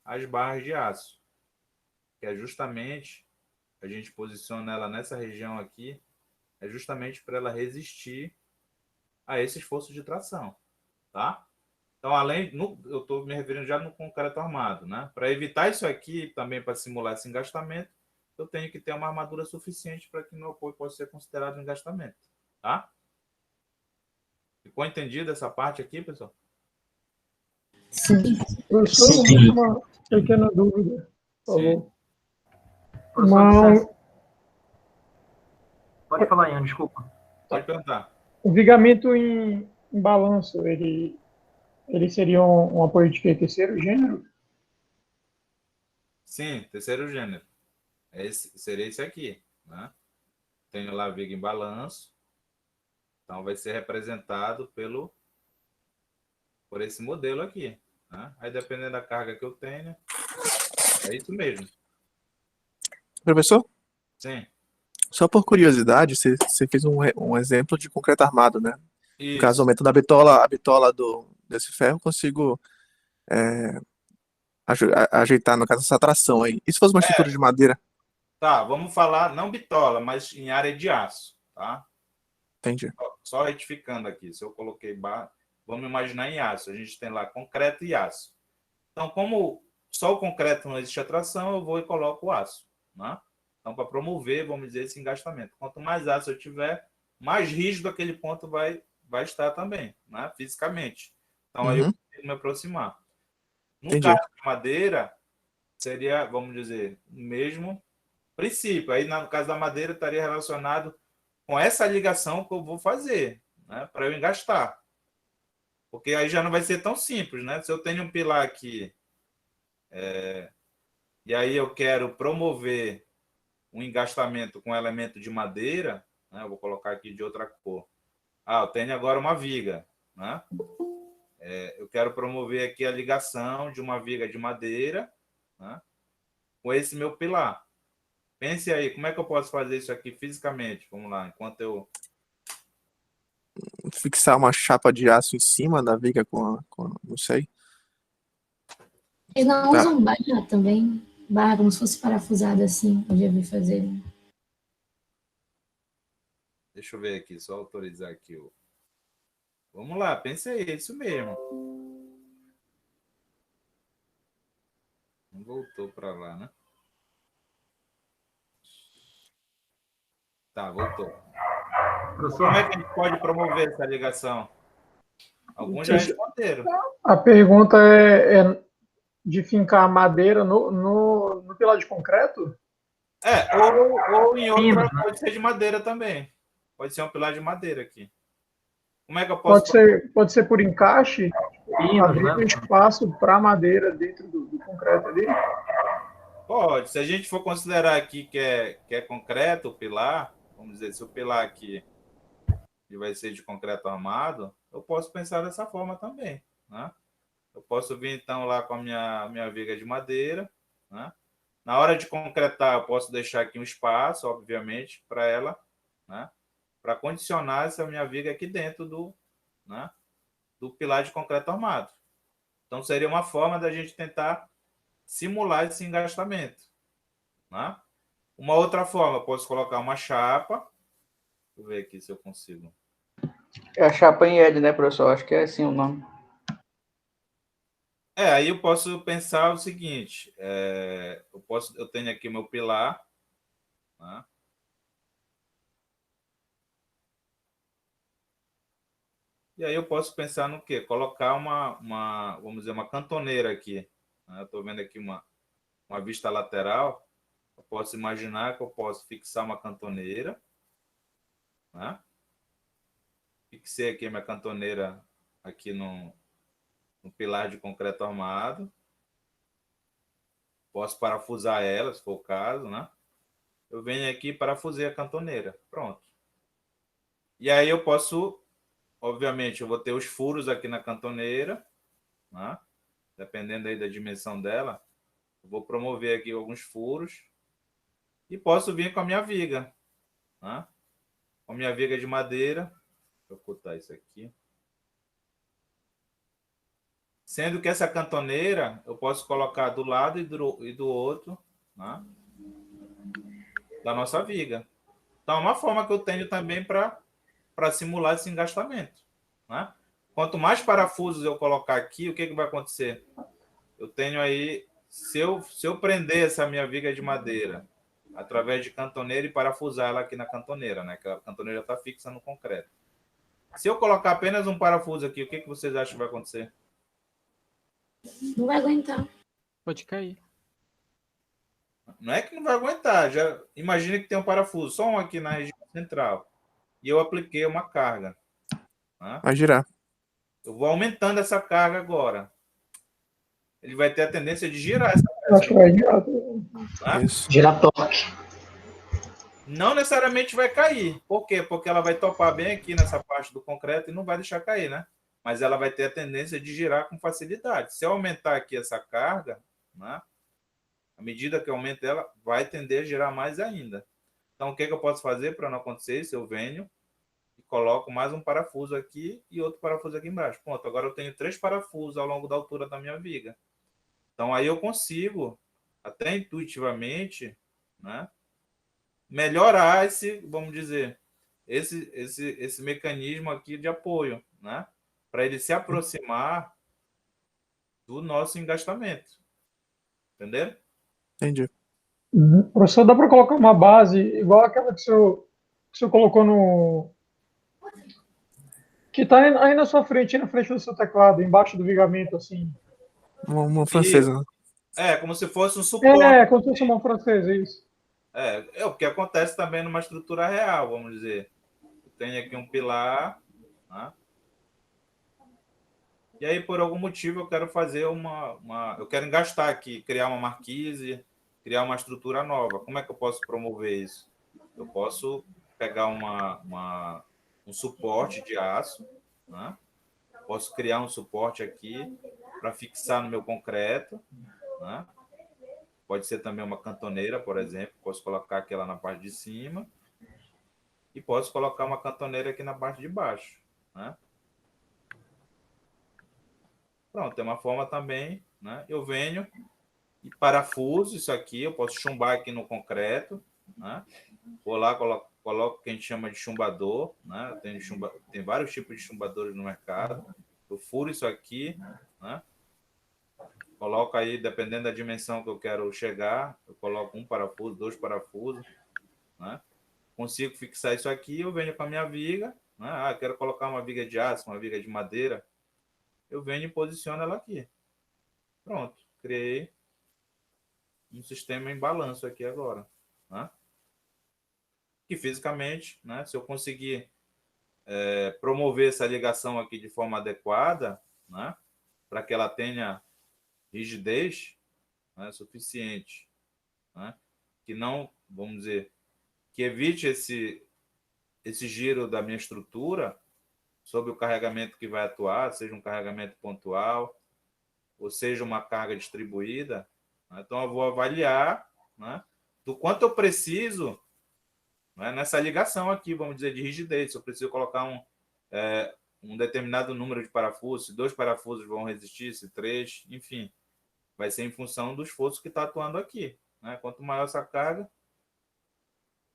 [SPEAKER 1] as barras de aço, que é justamente, a gente posiciona ela nessa região aqui, é justamente para ela resistir a esse esforço de tração, tá? Então, eu estou me referindo já no concreto armado, né? Para evitar isso aqui, também para simular esse engastamento, eu tenho que ter uma armadura suficiente para que meu apoio possa ser considerado engastamento, tá? Ficou entendido essa parte aqui, pessoal?
[SPEAKER 9] Sim.
[SPEAKER 4] Professor,
[SPEAKER 9] Sim.
[SPEAKER 4] uma pequena dúvida, por favor.
[SPEAKER 6] Professor, pode falar, Ian, desculpa.
[SPEAKER 1] Pode perguntar.
[SPEAKER 4] O vigamento em balanço, ele seria um apoio de quê? Terceiro gênero?
[SPEAKER 1] Sim, terceiro gênero. Seria esse aqui, né? Tenho lá a viga em balanço. Então, vai ser representado por esse modelo aqui. Né? Aí, dependendo da carga que eu tenho, é isso mesmo.
[SPEAKER 10] Professor?
[SPEAKER 1] Sim.
[SPEAKER 10] Só por curiosidade, você fez um exemplo de concreto armado, né?
[SPEAKER 1] Isso.
[SPEAKER 10] No caso, aumentando a bitola desse ferro, eu consigo ajeitar, no caso, essa tração aí. E se fosse uma estrutura de madeira?
[SPEAKER 1] Tá, vamos falar, não bitola, mas em área de aço, tá?
[SPEAKER 10] Entendi.
[SPEAKER 1] Só retificando aqui, se eu coloquei vamos imaginar em aço, a gente tem lá concreto e aço. Então, como só o concreto não existe atração, eu vou e coloco o aço, né? Então, para promover, vamos dizer, esse engastamento. Quanto mais aço eu tiver, mais rígido aquele ponto vai estar também, né? Fisicamente. Então, aí eu consigo me aproximar. No caso de madeira, seria, vamos dizer, o mesmo princípio. Aí, no caso da madeira, estaria relacionado com essa ligação que eu vou fazer, né? Para eu engastar. Porque aí já não vai ser tão simples, né? Se eu tenho um pilar aqui, e aí eu quero promover um engastamento com elemento de madeira, né? Eu vou colocar aqui de outra cor. Eu tenho agora uma viga, né? Eu quero promover aqui a ligação de uma viga de madeira, né? Com esse meu pilar. Pense aí, como é que eu posso fazer isso aqui fisicamente? Vamos lá, enquanto eu...
[SPEAKER 10] Fixar uma chapa de aço em cima da viga não sei.
[SPEAKER 9] Eles não usam barra também? Barra como se fosse parafusada assim, eu já vi fazer.
[SPEAKER 1] Deixa eu ver aqui, só autorizar aqui. Vamos lá, pense aí, é isso mesmo. Não voltou para lá, né? Tá, voltou. Como é que a gente pode promover essa ligação? Alguns já responderam.
[SPEAKER 4] A pergunta é de fincar a madeira no pilar de concreto?
[SPEAKER 1] Ou em outra, pode ser de madeira também. Pode ser um pilar de madeira aqui. Como é que eu posso...
[SPEAKER 4] Pode ser por encaixe, abrir espaço para a madeira dentro do concreto ali?
[SPEAKER 1] Pode. Se a gente for considerar aqui que é concreto o pilar, vamos dizer, se o pilar aqui ele vai ser de concreto armado, eu posso pensar dessa forma também, né? Eu posso vir, então, lá com a minha viga de madeira, né? Na hora de concretar, eu posso deixar aqui um espaço, obviamente, para ela, né? Para condicionar essa minha viga aqui dentro do pilar de concreto armado. Então, seria uma forma da gente tentar simular esse engastamento, né? Uma outra forma, eu posso colocar uma chapa. Deixa eu ver aqui se eu consigo.
[SPEAKER 3] É a chapa em L, né, professor? Acho que é assim o nome.
[SPEAKER 1] Aí eu posso pensar o seguinte, eu tenho aqui o meu pilar, né? E aí eu posso pensar no quê? Colocar vamos dizer, uma cantoneira aqui, né? Eu estou vendo aqui uma vista lateral, eu posso imaginar que eu posso fixar uma cantoneira, né? Fixei aqui a minha cantoneira aqui no pilar de concreto armado. Posso parafusar ela, se for o caso, né? Eu venho aqui e parafusei a cantoneira. Pronto. E aí eu posso, obviamente, eu vou ter os furos aqui na cantoneira, né? Dependendo aí da dimensão dela, eu vou promover aqui alguns furos e posso vir com a minha viga, né? Com a minha viga de madeira. Deixa eu ocultar isso aqui. Sendo que essa cantoneira eu posso colocar do lado e do outro, né? Da nossa viga. Então, é uma forma que eu tenho também para simular esse engastamento, né? Quanto mais parafusos eu colocar aqui, o que vai acontecer? Eu tenho aí, se eu prender essa minha viga de madeira através de cantoneira e parafusar ela aqui na cantoneira, né? Que a cantoneira está fixa no concreto. Se eu colocar apenas um parafuso aqui, o que vocês acham que vai acontecer?
[SPEAKER 9] Não vai aguentar.
[SPEAKER 3] Pode cair.
[SPEAKER 1] Não é que não vai aguentar. Já imagina que tem um parafuso, só um aqui na região central. E eu apliquei uma carga, né?
[SPEAKER 10] Vai girar.
[SPEAKER 1] Eu vou aumentando essa carga agora. Ele vai ter a tendência de girar essa peça.
[SPEAKER 4] Acho que vai girar.
[SPEAKER 1] Né?
[SPEAKER 10] Isso.
[SPEAKER 2] Girar torque.
[SPEAKER 1] Não necessariamente vai cair. Por quê? Porque ela vai topar bem aqui nessa parte do concreto e não vai deixar cair, né? Mas ela vai ter a tendência de girar com facilidade. Se eu aumentar aqui essa carga, né? À medida que eu aumento ela, vai tender a girar mais ainda. Então, o que eu posso fazer para não acontecer isso? Eu venho e coloco mais um parafuso aqui e outro parafuso aqui embaixo. Pronto, agora eu tenho 3 parafusos ao longo da altura da minha viga. Então, aí eu consigo, até intuitivamente, né, melhorar vamos dizer, esse mecanismo aqui de apoio, né, para ele se aproximar do nosso engastamento. Entenderam?
[SPEAKER 10] Entendi.
[SPEAKER 4] Professor, dá para colocar uma base igual aquela que o senhor colocou no... Que está aí na sua frente, na frente do seu teclado, embaixo do vigamento, assim.
[SPEAKER 10] Uma francesa.
[SPEAKER 1] Como se fosse um suporte.
[SPEAKER 4] Como se fosse uma francesa, isso.
[SPEAKER 1] É o que acontece também numa estrutura real, vamos dizer. Eu tenho aqui um pilar, né? E aí, por algum motivo, eu quero fazer eu quero engastar aqui, criar uma marquise, criar uma estrutura nova. Como é que eu posso promover isso? Eu posso pegar um suporte de aço, né? Posso criar um suporte aqui para fixar no meu concreto, né? Pode ser também uma cantoneira, por exemplo. Posso colocar aquela na parte de cima e posso colocar uma cantoneira aqui na parte de baixo, né? Pronto, é uma forma também, né? Eu venho e parafuso isso aqui, eu posso chumbar aqui no concreto, né? Vou lá, coloco o que a gente chama de chumbador, né? Tem vários tipos de chumbadores no mercado. Eu furo isso aqui, né? Coloco aí, dependendo da dimensão que eu quero chegar, eu coloco um parafuso, 2 parafusos, né? Consigo fixar isso aqui, eu venho com a minha viga, né? Quero colocar uma viga de aço, uma viga de madeira, eu venho e posiciono ela aqui. Pronto, criei um sistema em balanço aqui agora, né? Que fisicamente, né? Se eu conseguir promover essa ligação aqui de forma adequada, né? Para que ela tenha rigidez, né, suficiente, né, que não, vamos dizer, que evite esse giro da minha estrutura sobre o carregamento que vai atuar, seja um carregamento pontual, ou seja uma carga distribuída, né? Então eu vou avaliar, né, do quanto eu preciso, né, nessa ligação aqui, vamos dizer, de rigidez. Se eu preciso colocar um determinado número de parafusos, se 2 parafusos vão resistir, se 3, enfim, vai ser em função do esforço que está atuando aqui, né? Quanto maior essa carga,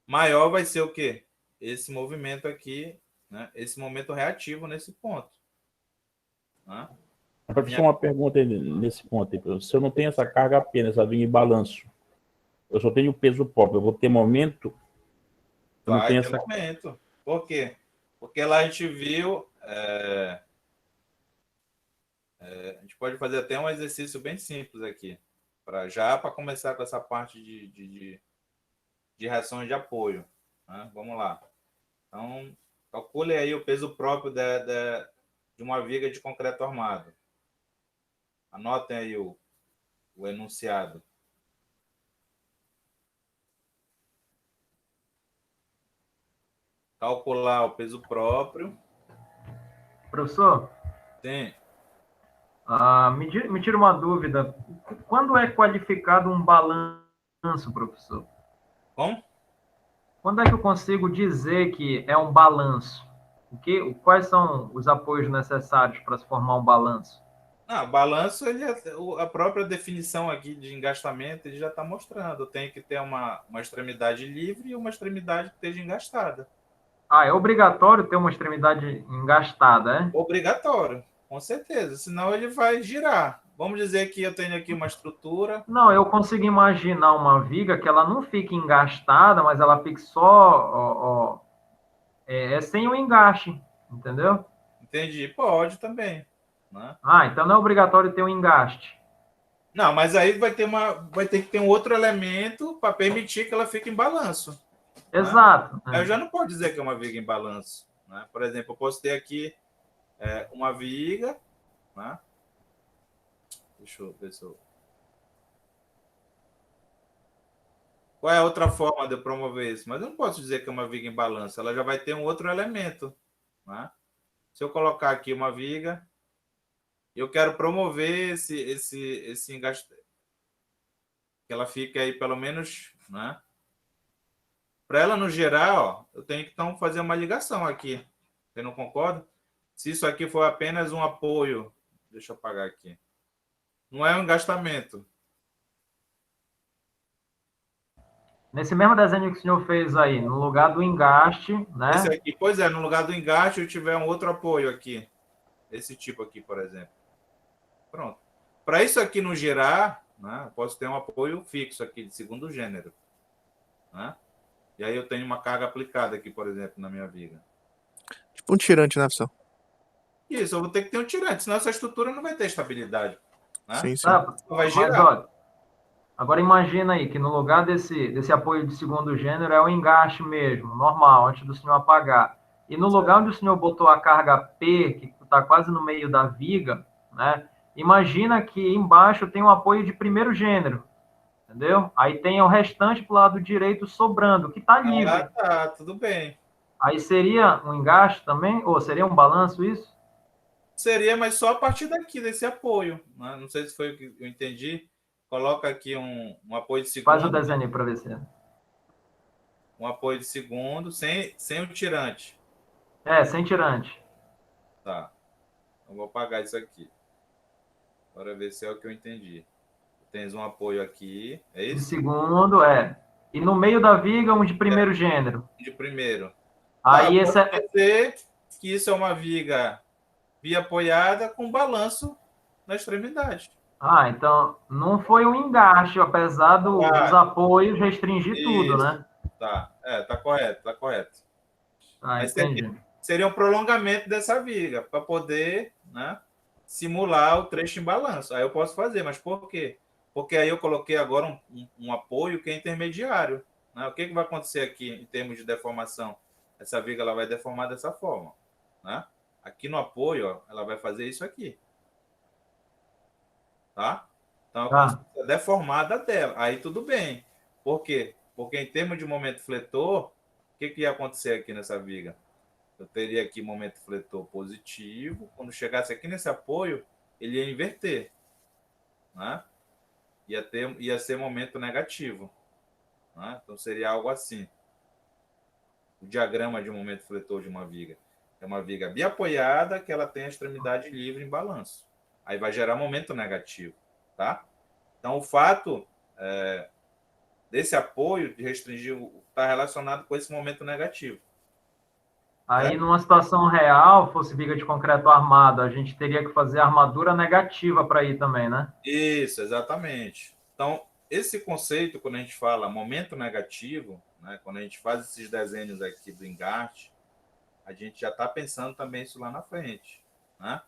[SPEAKER 1] maior vai ser o quê? Esse movimento aqui, né? Esse momento reativo nesse ponto, né?
[SPEAKER 11] Professor, uma pergunta aí nesse ponto. Aí. Se eu não tenho essa carga apenas, essa viga em balanço, eu só tenho peso próprio, eu vou ter momento? Eu não
[SPEAKER 1] Vai
[SPEAKER 11] tenho
[SPEAKER 1] ter
[SPEAKER 11] essa...
[SPEAKER 1] momento. Por quê? Porque lá a gente viu... a gente pode fazer até um exercício bem simples aqui, para começar com essa parte de reações de apoio. Né? Vamos lá. Então, calcule aí o peso próprio de uma viga de concreto armado. Anotem aí o enunciado. Calcular o peso próprio.
[SPEAKER 6] Professor?
[SPEAKER 1] Sim.
[SPEAKER 6] Me tira uma dúvida. Quando é qualificado um balanço, professor?
[SPEAKER 1] Como?
[SPEAKER 6] Quando é que eu consigo dizer que é um balanço? Quais são os apoios necessários para se formar um balanço?
[SPEAKER 1] Balanço, a própria definição aqui de engastamento, ele já está mostrando. Tem que ter uma extremidade livre e uma extremidade que esteja engastada.
[SPEAKER 6] É obrigatório ter uma extremidade engastada, é?
[SPEAKER 1] Obrigatório, com certeza. Senão ele vai girar. Vamos dizer que eu tenho aqui uma estrutura...
[SPEAKER 6] Não, eu consigo imaginar uma viga que ela não fique engastada, mas ela fique só... sem o engaste, entendeu?
[SPEAKER 1] Entendi. Pode também. Né?
[SPEAKER 6] Então não é obrigatório ter um engaste.
[SPEAKER 1] Não, mas aí vai ter que ter um outro elemento para permitir que ela fique em balanço.
[SPEAKER 6] Exato.
[SPEAKER 1] Né? Eu já não posso dizer que é uma viga em balanço. Né? Por exemplo, eu posso ter aqui uma viga. Né? Deixa eu ver se eu... Qual é a outra forma de eu promover isso? Mas eu não posso dizer que é uma viga em balanço. Ela já vai ter um outro elemento. Né? Se eu colocar aqui uma viga, eu quero promover esse engaste. Que ela fique aí pelo menos... Né? Para ela não gerar, ó, eu tenho que então fazer uma ligação aqui. Você não concorda? Se isso aqui for apenas um apoio, deixa eu apagar aqui. Não é um engastamento.
[SPEAKER 6] Nesse mesmo desenho que o senhor fez aí, no lugar do engaste, né?
[SPEAKER 1] Esse aqui, pois é, no lugar do engaste eu tiver um outro apoio aqui. Esse tipo aqui, por exemplo. Pronto. Para isso aqui não girar, né, eu posso ter um apoio fixo aqui de segundo gênero. Né? E aí eu tenho uma carga aplicada aqui, por exemplo, na minha viga.
[SPEAKER 10] Tipo um tirante, né, professor?
[SPEAKER 1] Isso, eu vou ter que ter um tirante, senão essa estrutura não vai ter estabilidade. Né?
[SPEAKER 10] Sim, sim.
[SPEAKER 1] Vai
[SPEAKER 6] Mas,
[SPEAKER 1] girar.
[SPEAKER 6] olha, agora imagina aí que no lugar desse apoio de segundo gênero é o engaste mesmo, normal, antes do senhor apagar. E no lugar onde o senhor botou a carga P, que está quase no meio da viga, né? Imagina que embaixo tem um apoio de primeiro gênero. Entendeu? Aí tem o restante para o lado direito sobrando, que está livre.
[SPEAKER 1] Tá, tudo bem.
[SPEAKER 6] Aí seria um engaste também? Ou seria um balanço isso?
[SPEAKER 1] Seria, mas só a partir daqui, desse apoio. Né? Não sei se foi o que eu entendi. Coloca aqui um apoio de segundo.
[SPEAKER 6] Faz o desenho para ver se...
[SPEAKER 1] Um apoio de segundo, sem o tirante.
[SPEAKER 6] Sem tirante.
[SPEAKER 1] Tá. Eu vou apagar isso aqui. Para ver se é o que eu entendi. Tens um apoio aqui, é isso?
[SPEAKER 6] De segundo, E no meio da viga, um de primeiro gênero.
[SPEAKER 1] De primeiro.
[SPEAKER 6] Aí
[SPEAKER 1] pode dizer que isso é uma viga biapoiada com balanço na extremidade.
[SPEAKER 6] Então não foi um engaste, apesar dos apoios restringir tudo, né?
[SPEAKER 1] Tá, tá correto, tá correto. Mas
[SPEAKER 6] entendi.
[SPEAKER 1] Seria um prolongamento dessa viga, para poder, né, simular o trecho em balanço. Aí eu posso fazer, mas por quê? Porque aí eu coloquei agora um apoio que é intermediário. Né? O que vai acontecer aqui em termos de deformação? Essa viga ela vai deformar dessa forma. Né? Aqui no apoio, ó, ela vai fazer isso aqui. Tá? Então, a deformada dela. Aí tudo bem. Por quê? Porque em termos de momento fletor, o que ia acontecer aqui nessa viga? Eu teria aqui momento fletor positivo. Quando chegasse aqui nesse apoio, ele ia inverter. Né? Ia ser momento negativo. Né? Então, seria algo assim. O diagrama de momento fletor de uma viga. É uma viga biapoiada que ela tem a extremidade livre em balanço. Aí vai gerar momento negativo. Tá? Então, o fato desse apoio de restringir está relacionado com esse momento negativo.
[SPEAKER 6] Aí, numa situação real, fosse viga de concreto armado, a gente teria que fazer armadura negativa para ir também, né?
[SPEAKER 1] Isso, exatamente. Então, esse conceito, quando a gente fala momento negativo, né, quando a gente faz esses desenhos aqui do engarte, a gente já está pensando também isso lá na frente. Né?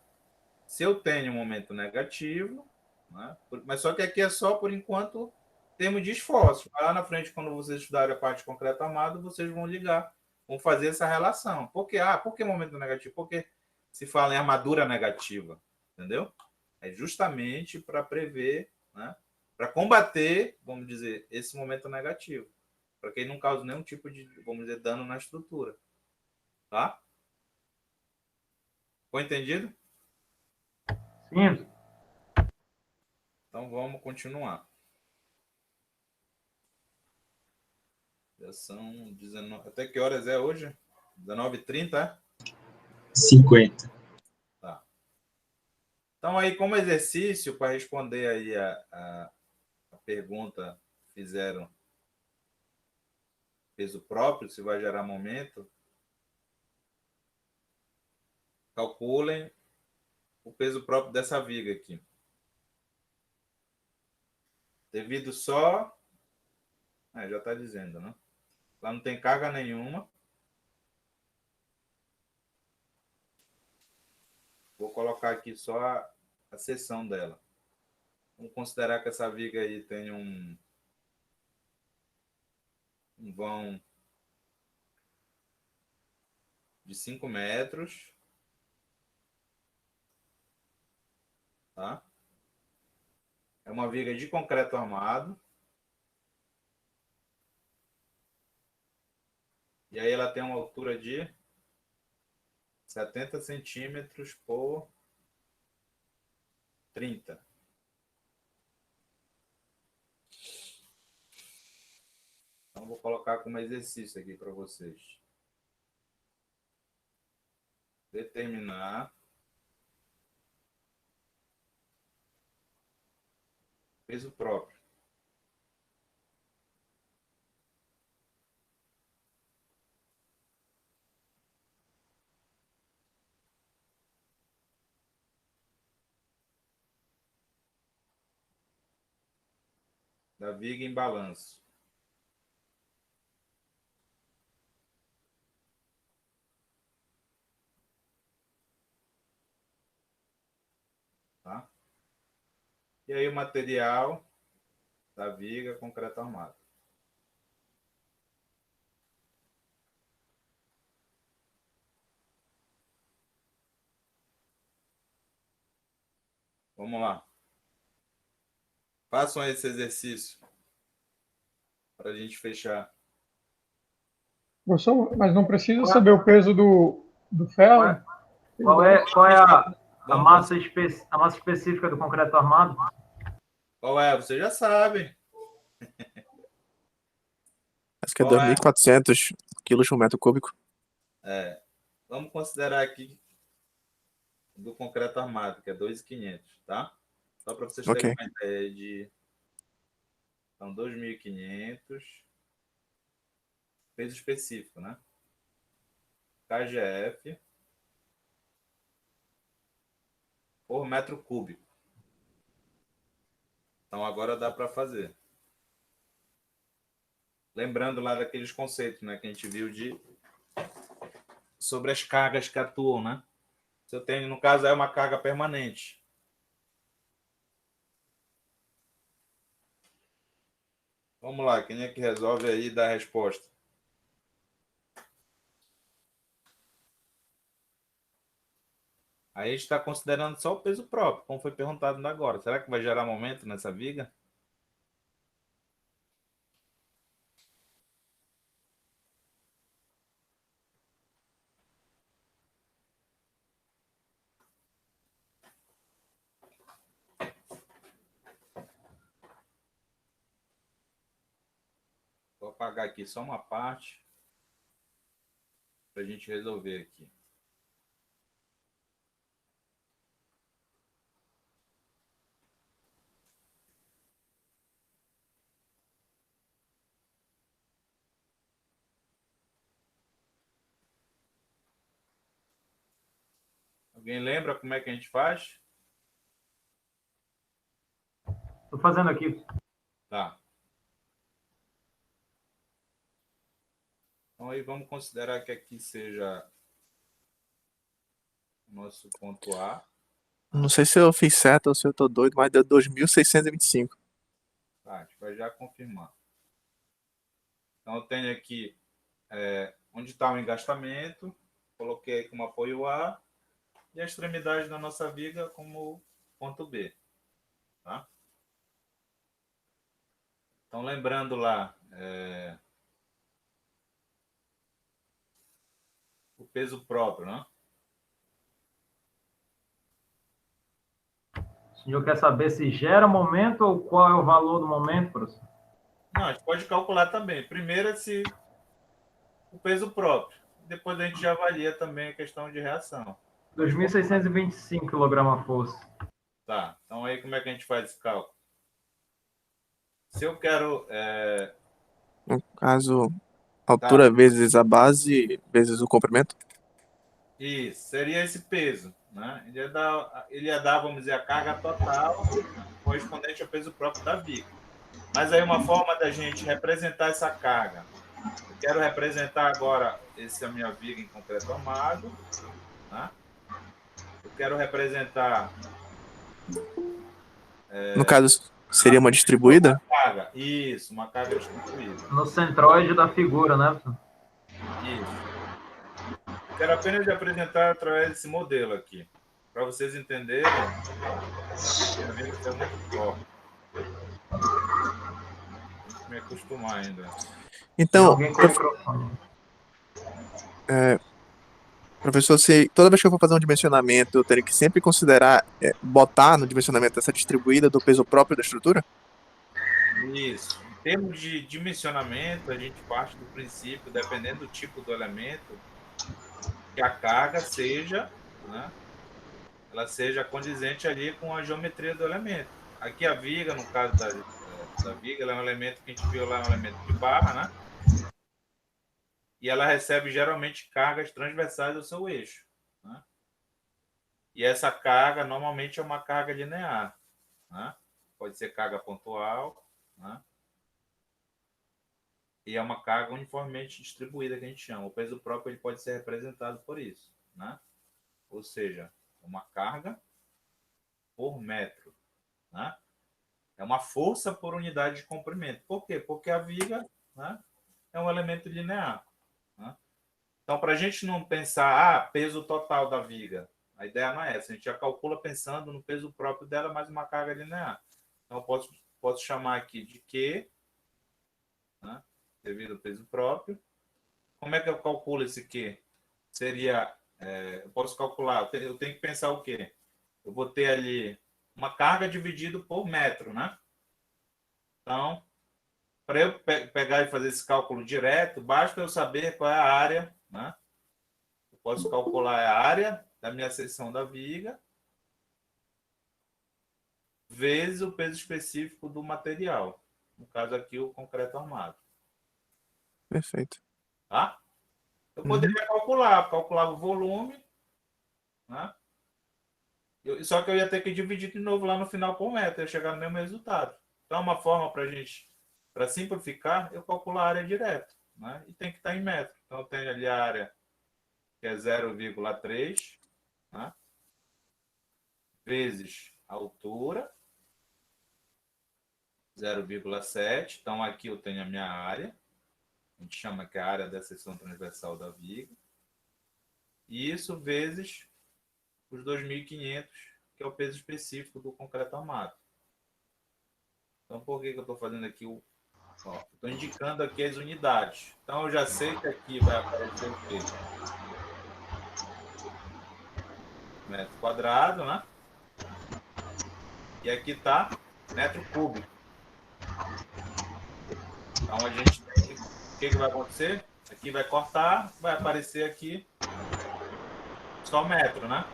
[SPEAKER 1] Se eu tenho um momento negativo, né, mas só que aqui é só por enquanto termo de esforço. Lá na frente, quando vocês estudarem a parte de concreto armado, vocês vão ligar, vão fazer essa relação. Por que momento negativo? Porque se fala em armadura negativa, entendeu? É justamente para prever, né, para combater, vamos dizer, esse momento negativo, para que ele não cause nenhum tipo de, vamos dizer, dano na estrutura. Tá? Foi entendido?
[SPEAKER 6] Sim.
[SPEAKER 1] Então vamos continuar. Já são 19. Até que horas é hoje? 19h30, é?
[SPEAKER 12] 50.
[SPEAKER 1] Tá. Então, aí, como exercício, para responder aí a pergunta que fizeram, peso próprio, se vai gerar momento, calculem o peso próprio dessa viga aqui. Devido só... já está dizendo, né? Lá não tem carga nenhuma. Vou colocar aqui só a seção dela. Vamos considerar que essa viga aí tem um vão de 5 metros. Tá? É uma viga de concreto armado. E aí ela tem uma altura de 70 centímetros por 30. Então, vou colocar como exercício aqui para vocês. Determinar peso próprio. Da viga em balanço. Tá? E aí o material da viga concreto armado. Vamos lá. Façam esse exercício para a gente fechar.
[SPEAKER 4] Professor, mas não precisa saber o peso do ferro?
[SPEAKER 6] Qual é a massa específica do concreto armado?
[SPEAKER 1] Qual é? Vocês já sabem.
[SPEAKER 10] Acho que é 2.400 quilos por metro cúbico.
[SPEAKER 1] Vamos considerar aqui do concreto armado, que é 2.500, tá? Só para vocês terem uma ideia de... Então, 2.500. Peso específico, né? KGF por metro cúbico. Então, agora dá para fazer. Lembrando lá daqueles conceitos, né, que a gente viu sobre as cargas que atuam, né? Se eu tenho, no caso, é uma carga permanente. Vamos lá, quem é que resolve aí dar a resposta? Aí a gente está considerando só o peso próprio, como foi perguntado agora. Será que vai gerar momento nessa viga? Vou apagar aqui só uma parte para a gente resolver aqui. Alguém lembra como é que a gente faz?
[SPEAKER 6] Estou fazendo aqui.
[SPEAKER 1] Tá. Então aí vamos considerar que aqui seja o nosso ponto A.
[SPEAKER 10] Não sei se eu fiz certo ou se eu tô doido, mas deu 2.625.
[SPEAKER 1] Tá, a gente vai já confirmar. Então eu tenho aqui onde está o engastamento, coloquei aí como apoio A e a extremidade da nossa viga como ponto B. Tá? Então lembrando lá, o peso próprio, né?
[SPEAKER 6] O senhor quer saber se gera momento ou qual é o valor do momento, professor?
[SPEAKER 1] Não, a gente pode calcular também. Primeiro se o peso próprio. Depois a gente já avalia também a questão de reação.
[SPEAKER 6] 2.625 kg/força.
[SPEAKER 1] Tá, então aí como é que a gente faz esse cálculo? Se eu quero...
[SPEAKER 10] No caso, altura vezes a base vezes o comprimento?
[SPEAKER 1] Isso, seria esse peso. Né? Ele ia dar, vamos dizer, a carga total correspondente ao peso próprio da viga. Mas aí uma forma da gente representar essa carga. Eu quero representar agora essa minha viga em concreto armado. Né? Eu quero representar...
[SPEAKER 10] No caso, seria uma distribuída?
[SPEAKER 1] Uma carga. Isso, uma carga distribuída.
[SPEAKER 6] No centroide da figura, né?
[SPEAKER 1] Isso. Quero apenas representar através desse modelo aqui. Para vocês entenderem, a viga está muito forte. Tem que me acostumar ainda.
[SPEAKER 10] Então, professor, se toda vez que eu for fazer um dimensionamento, eu teria que sempre considerar, botar no dimensionamento essa distribuída do peso próprio da estrutura?
[SPEAKER 1] Isso. Em termos de dimensionamento, a gente parte do princípio, dependendo do tipo do elemento, que a carga seja, né, ela seja condizente ali com a geometria do elemento. Aqui a viga, no caso da viga, ela é um elemento que a gente viu lá, um elemento de barra, né? E ela recebe geralmente cargas transversais ao seu eixo. Né? E essa carga normalmente é uma carga linear. Né? Pode ser carga pontual. Né? E é uma carga uniformemente distribuída que a gente chama. O peso próprio ele pode ser representado por isso. Né? Ou seja, uma carga por metro. Né? É uma força por unidade de comprimento. Por quê? Porque a viga, né, é um elemento linear. Né? Então, para a gente não pensar, peso total da viga, a ideia não é essa. A gente já calcula pensando no peso próprio dela mais uma carga linear. Então, eu posso chamar aqui de Q, né, devido ao peso próprio. Como é que eu calculo esse Q? Seria, eu posso calcular, eu tenho que pensar o quê? Eu vou ter ali uma carga dividido por metro, né? Então, para eu pegar e fazer esse cálculo direto, basta eu saber qual é a área, né? Eu posso calcular a área da minha seção da viga vezes o peso específico do material. No caso aqui, o concreto armado.
[SPEAKER 10] Perfeito.
[SPEAKER 1] Tá? Eu poderia calcular o volume, né? Só que eu ia ter que dividir de novo lá no final por metro, ia chegar no mesmo resultado. Então, uma forma para simplificar, eu calculo a área direto, né? E tem que estar em metro. Então, eu tenho ali a área que é 0,3, né? Vezes a altura, 0,7. Então, aqui eu tenho a minha área. A gente chama que é a área da seção transversal da viga. E isso vezes os 2.500, que é o peso específico do concreto armado. Então, por que eu estou fazendo aqui estou indicando aqui as unidades. Então, eu já sei que aqui vai aparecer o quê? Metro quadrado, né? E aqui está metro cúbico. Então, a gente tem o que vai acontecer? Aqui vai cortar, vai aparecer aqui só metro, né?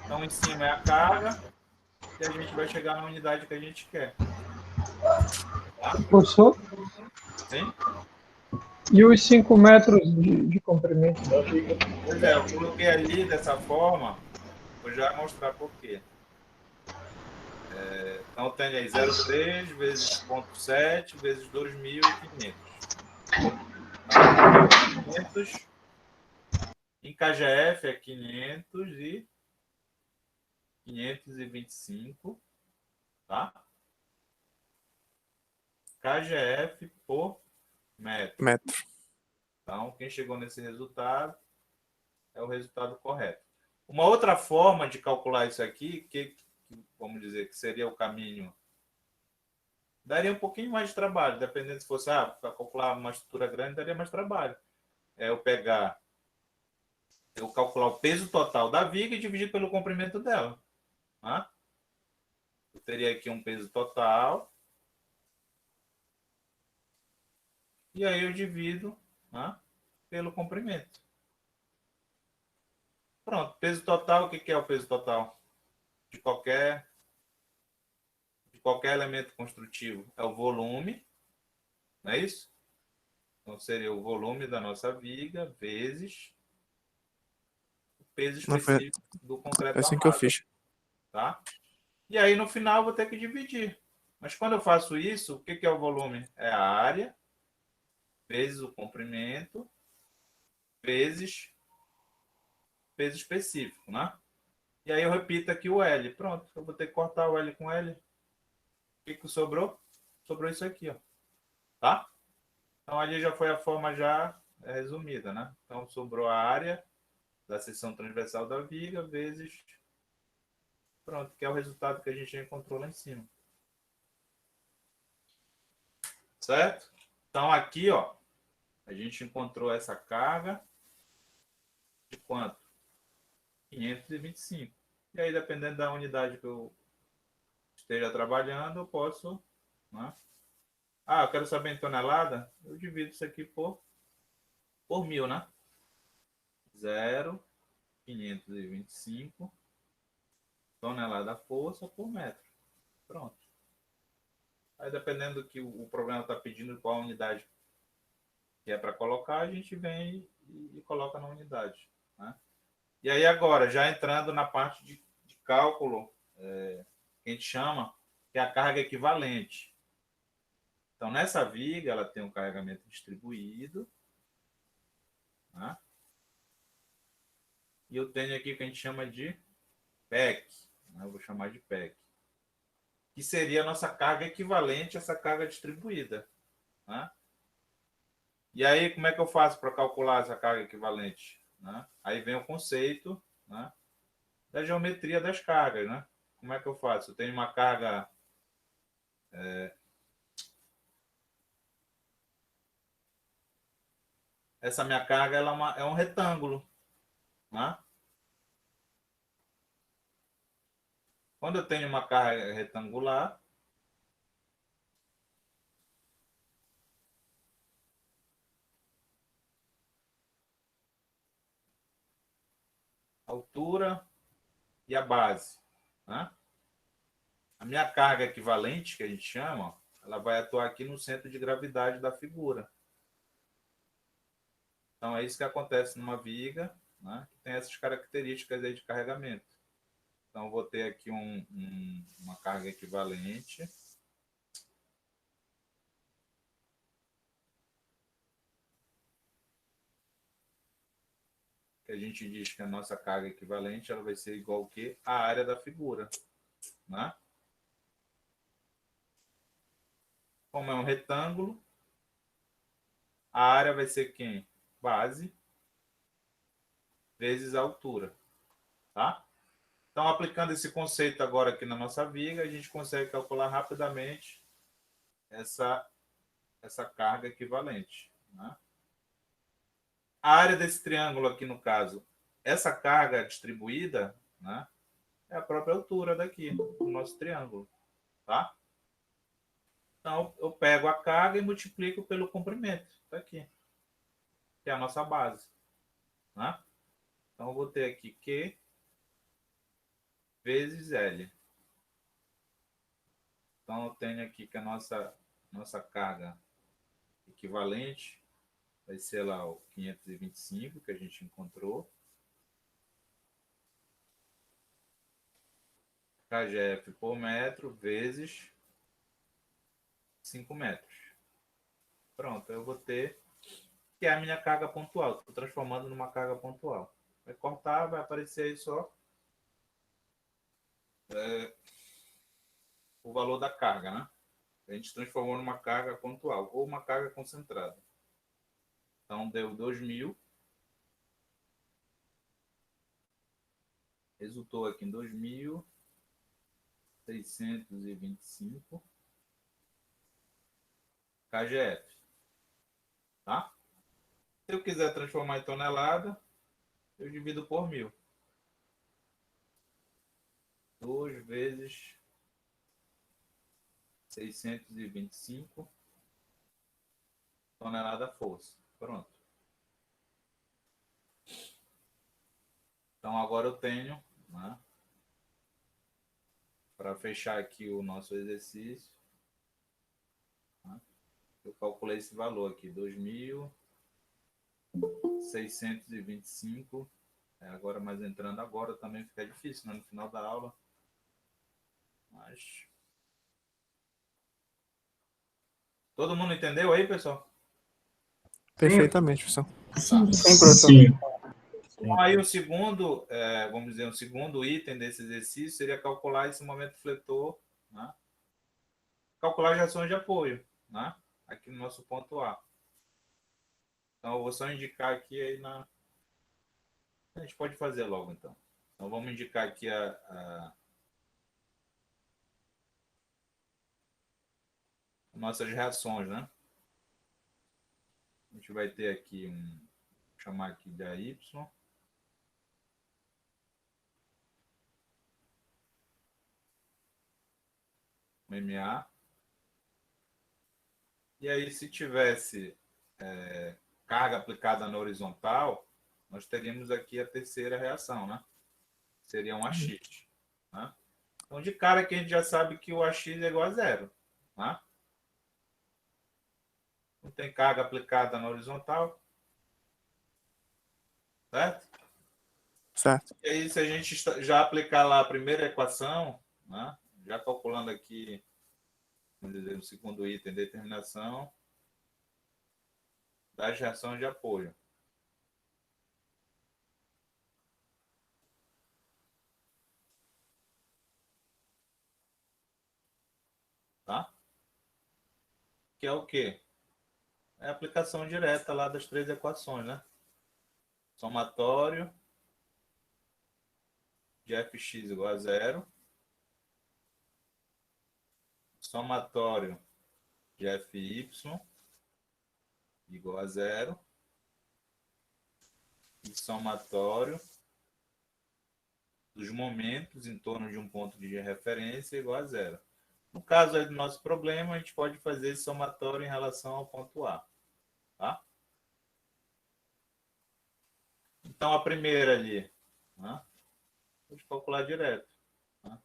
[SPEAKER 1] Então, em cima é a carga e a gente vai chegar na unidade que a gente quer. Tá?
[SPEAKER 4] Professor?
[SPEAKER 1] Sim?
[SPEAKER 4] E os 5 metros de comprimento da viga?
[SPEAKER 1] Pois é, eu coloquei ali dessa forma Vou já mostrar por quê. Então, tem aí 0,3 vezes 0,7 vezes 2.500. Tá? 500. Em KGF é 500 e 525, tá? KGF por metro. Então, quem chegou nesse resultado é o resultado correto. Uma outra forma de calcular isso aqui, que vamos dizer que seria o caminho, daria um pouquinho mais de trabalho, dependendo se fosse para calcular uma estrutura grande, daria mais trabalho. Eu calcular o peso total da viga e dividir pelo comprimento dela. Tá? Eu teria aqui um peso total. E aí eu divido, tá, pelo comprimento. Pronto, peso total, o que é o peso total? De qualquer elemento construtivo. É o volume, não é isso? Então seria o volume da nossa viga vezes o peso específico do concreto
[SPEAKER 10] É assim
[SPEAKER 1] armado.
[SPEAKER 10] que eu fiz.
[SPEAKER 1] Tá? E aí no final eu vou ter que dividir. Mas quando eu faço isso, o que é o volume? É a área vezes o comprimento vezes peso específico, né? E aí eu repito aqui o L. Pronto, eu vou ter que cortar o L com L. O que sobrou? Sobrou isso aqui, ó. Tá? Então ali já foi a forma já resumida, né? Então sobrou a área da seção transversal da viga vezes... Pronto, que é o resultado que a gente já encontrou lá em cima. Certo? Então aqui, ó, a gente encontrou essa carga de quanto? 525. E aí, dependendo da unidade que eu esteja trabalhando, eu posso... Né? Eu quero saber em tonelada? Eu divido isso aqui por 1.000, né? 0,525 tonelada força por metro. Pronto. Aí, dependendo do que o problema está pedindo, qual unidade que é para colocar, a gente vem e coloca na unidade. Né? E aí, agora, já entrando na parte de cálculo, que a gente chama, que é a carga equivalente. Então, nessa viga, ela tem um carregamento distribuído. Né? E eu tenho aqui o que a gente chama de PEC. Né? Eu vou chamar de PEC. Que seria a nossa carga equivalente a essa carga distribuída. Né? E aí, como é que eu faço para calcular essa carga equivalente? Né? Aí vem o conceito, né, da geometria das cargas. Né? Como é que eu faço? Eu tenho uma carga... Essa minha carga ela é um retângulo. Né? Quando eu tenho uma carga retangular, a altura e a base. Né? A minha carga equivalente, que a gente chama, ela vai atuar aqui no centro de gravidade da figura. Então, é isso que acontece numa viga, né, que tem essas características aí de carregamento. Então, eu vou ter aqui uma carga equivalente. Que a gente diz que a nossa carga equivalente ela vai ser igual ao quê? A área da figura. Né? Como é um retângulo, a área vai ser quem? Base vezes a altura. Tá? Então, aplicando esse conceito agora aqui na nossa viga, a gente consegue calcular rapidamente essa carga equivalente. Né? A área desse triângulo aqui, no caso, essa carga distribuída, né, é a própria altura daqui, do nosso triângulo. Tá? Então, eu pego a carga e multiplico pelo comprimento. Tá aqui. Que é a nossa base. Né? Então, eu vou ter aqui Q vezes L. Então, eu tenho aqui que a nossa carga equivalente vai ser lá o 525 que a gente encontrou. kgf por metro vezes 5 metros. Pronto, eu vou ter que é a minha carga pontual. Estou transformando numa carga pontual. Vai cortar, vai aparecer aí só o valor da carga, né? A gente transformou numa carga pontual ou uma carga concentrada. Então, deu 2.000. Resultou aqui em 2.625 kgf. Tá? Se eu quiser transformar em tonelada, eu divido por 1.000. 2 vezes 625 tonelada força. Pronto. Então, agora eu tenho, né, para fechar aqui o nosso exercício, né, eu calculei esse valor aqui, 2.625. Agora, mas entrando agora também fica difícil, né, no final da aula. Mas... Todo mundo entendeu aí, pessoal?
[SPEAKER 10] Perfeitamente, professor.
[SPEAKER 9] Sim,
[SPEAKER 3] professor.
[SPEAKER 12] Sim.
[SPEAKER 1] Então, aí o segundo, vamos dizer, o segundo item desse exercício seria calcular esse momento fletor, né? Calcular as reações de apoio, né? Aqui no nosso ponto A. Então, eu vou só indicar aqui aí na... A gente pode fazer logo, então. Então, vamos indicar aqui nossas reações, né? A gente vai ter aqui vou chamar aqui de AY. MA. E aí, se tivesse carga aplicada na horizontal, nós teríamos aqui a terceira reação, né? Seria um AX. Né? Então, de cara que a gente já sabe que o AX é igual a zero. Né? Não tem carga aplicada na horizontal. Certo?
[SPEAKER 10] Certo.
[SPEAKER 1] E aí, se a gente já aplicar lá a primeira equação, né? Já calculando aqui, vamos dizer, o segundo item, determinação das reações de apoio. Tá? Que é o quê? É a aplicação direta lá das três equações, né? Somatório de fx igual a zero. Somatório de fy igual a zero. E somatório dos momentos em torno de um ponto de referência igual a zero. No caso aí do nosso problema, a gente pode fazer esse somatório em relação ao ponto A. Tá? Então, a primeira ali, né? Vou calcular direto. Né?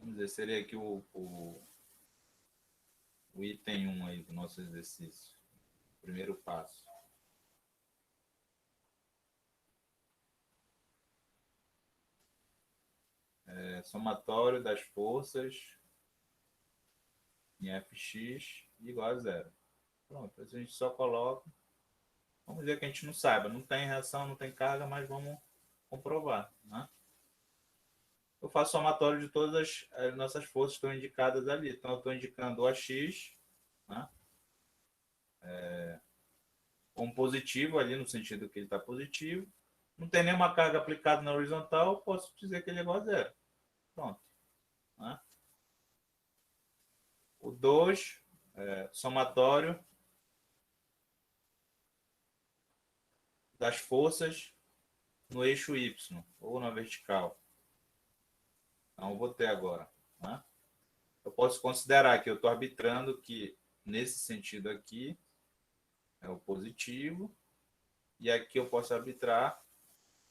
[SPEAKER 1] Vamos dizer, seria aqui o item 1 aí do nosso exercício. Primeiro passo. Somatório das forças em fx igual a zero. Pronto, a gente só coloca. Vamos dizer que a gente não saiba, não tem reação, não tem carga, mas vamos comprovar. Né? Eu faço somatório de todas as nossas forças que estão indicadas ali. Então, eu estou indicando o AX, né? Como positivo ali, no sentido que ele está positivo. Não tem nenhuma carga aplicada na horizontal, posso dizer que ele é igual a zero. Pronto. Né? O 2, somatório das forças no eixo Y, ou na vertical. Então, eu vou ter agora. Né? Eu posso considerar que eu estou arbitrando que, nesse sentido aqui, é o positivo, e aqui eu posso arbitrar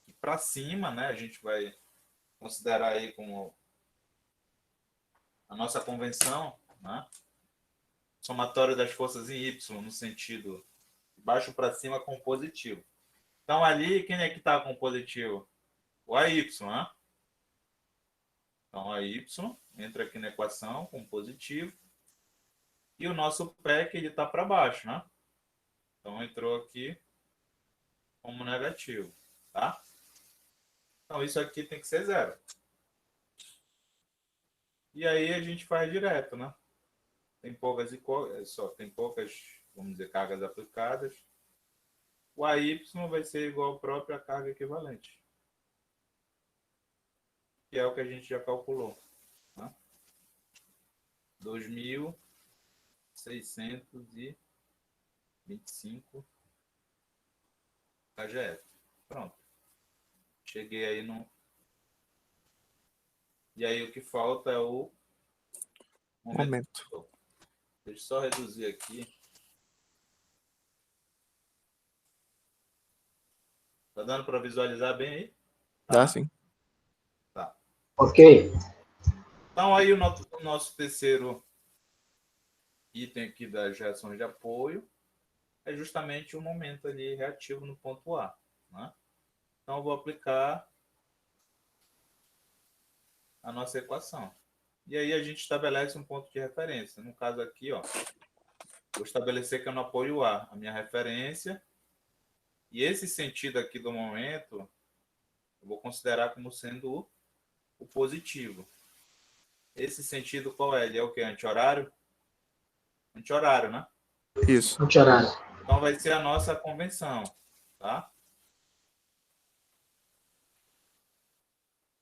[SPEAKER 1] que para cima, né, a gente vai considerar aí como a nossa convenção, né, somatório das forças em Y, no sentido de baixo para cima com positivo. Então, ali, quem é que está com positivo? O AY, né? Então, a Y entra aqui na equação como positivo. E o nosso PEC, ele está para baixo, né? Então, entrou aqui como negativo, tá? Então, isso aqui tem que ser 0. E aí, a gente faz direto, né? Tem poucas, vamos dizer, cargas aplicadas. O AY vai ser igual à própria carga equivalente, que é o que a gente já calculou. Né? 2.625 KGF. Pronto. Cheguei aí no... E aí o que falta é o momento. Deixa eu só reduzir aqui. Tá dando para visualizar bem aí?
[SPEAKER 10] Dá sim.
[SPEAKER 1] Tá.
[SPEAKER 12] Ok.
[SPEAKER 1] Então, aí o nosso terceiro item aqui das reações de apoio é justamente o momento ali reativo no ponto A. Né? Então, eu vou aplicar a nossa equação. E aí a gente estabelece um ponto de referência. No caso aqui, ó, vou estabelecer que é no apoio A, a minha referência. E esse sentido aqui do momento, eu vou considerar como sendo o positivo. Esse sentido qual é? Ele é o quê? Anti-horário? Anti-horário, né?
[SPEAKER 10] Isso.
[SPEAKER 12] Anti-horário.
[SPEAKER 1] Então vai ser a nossa convenção, tá?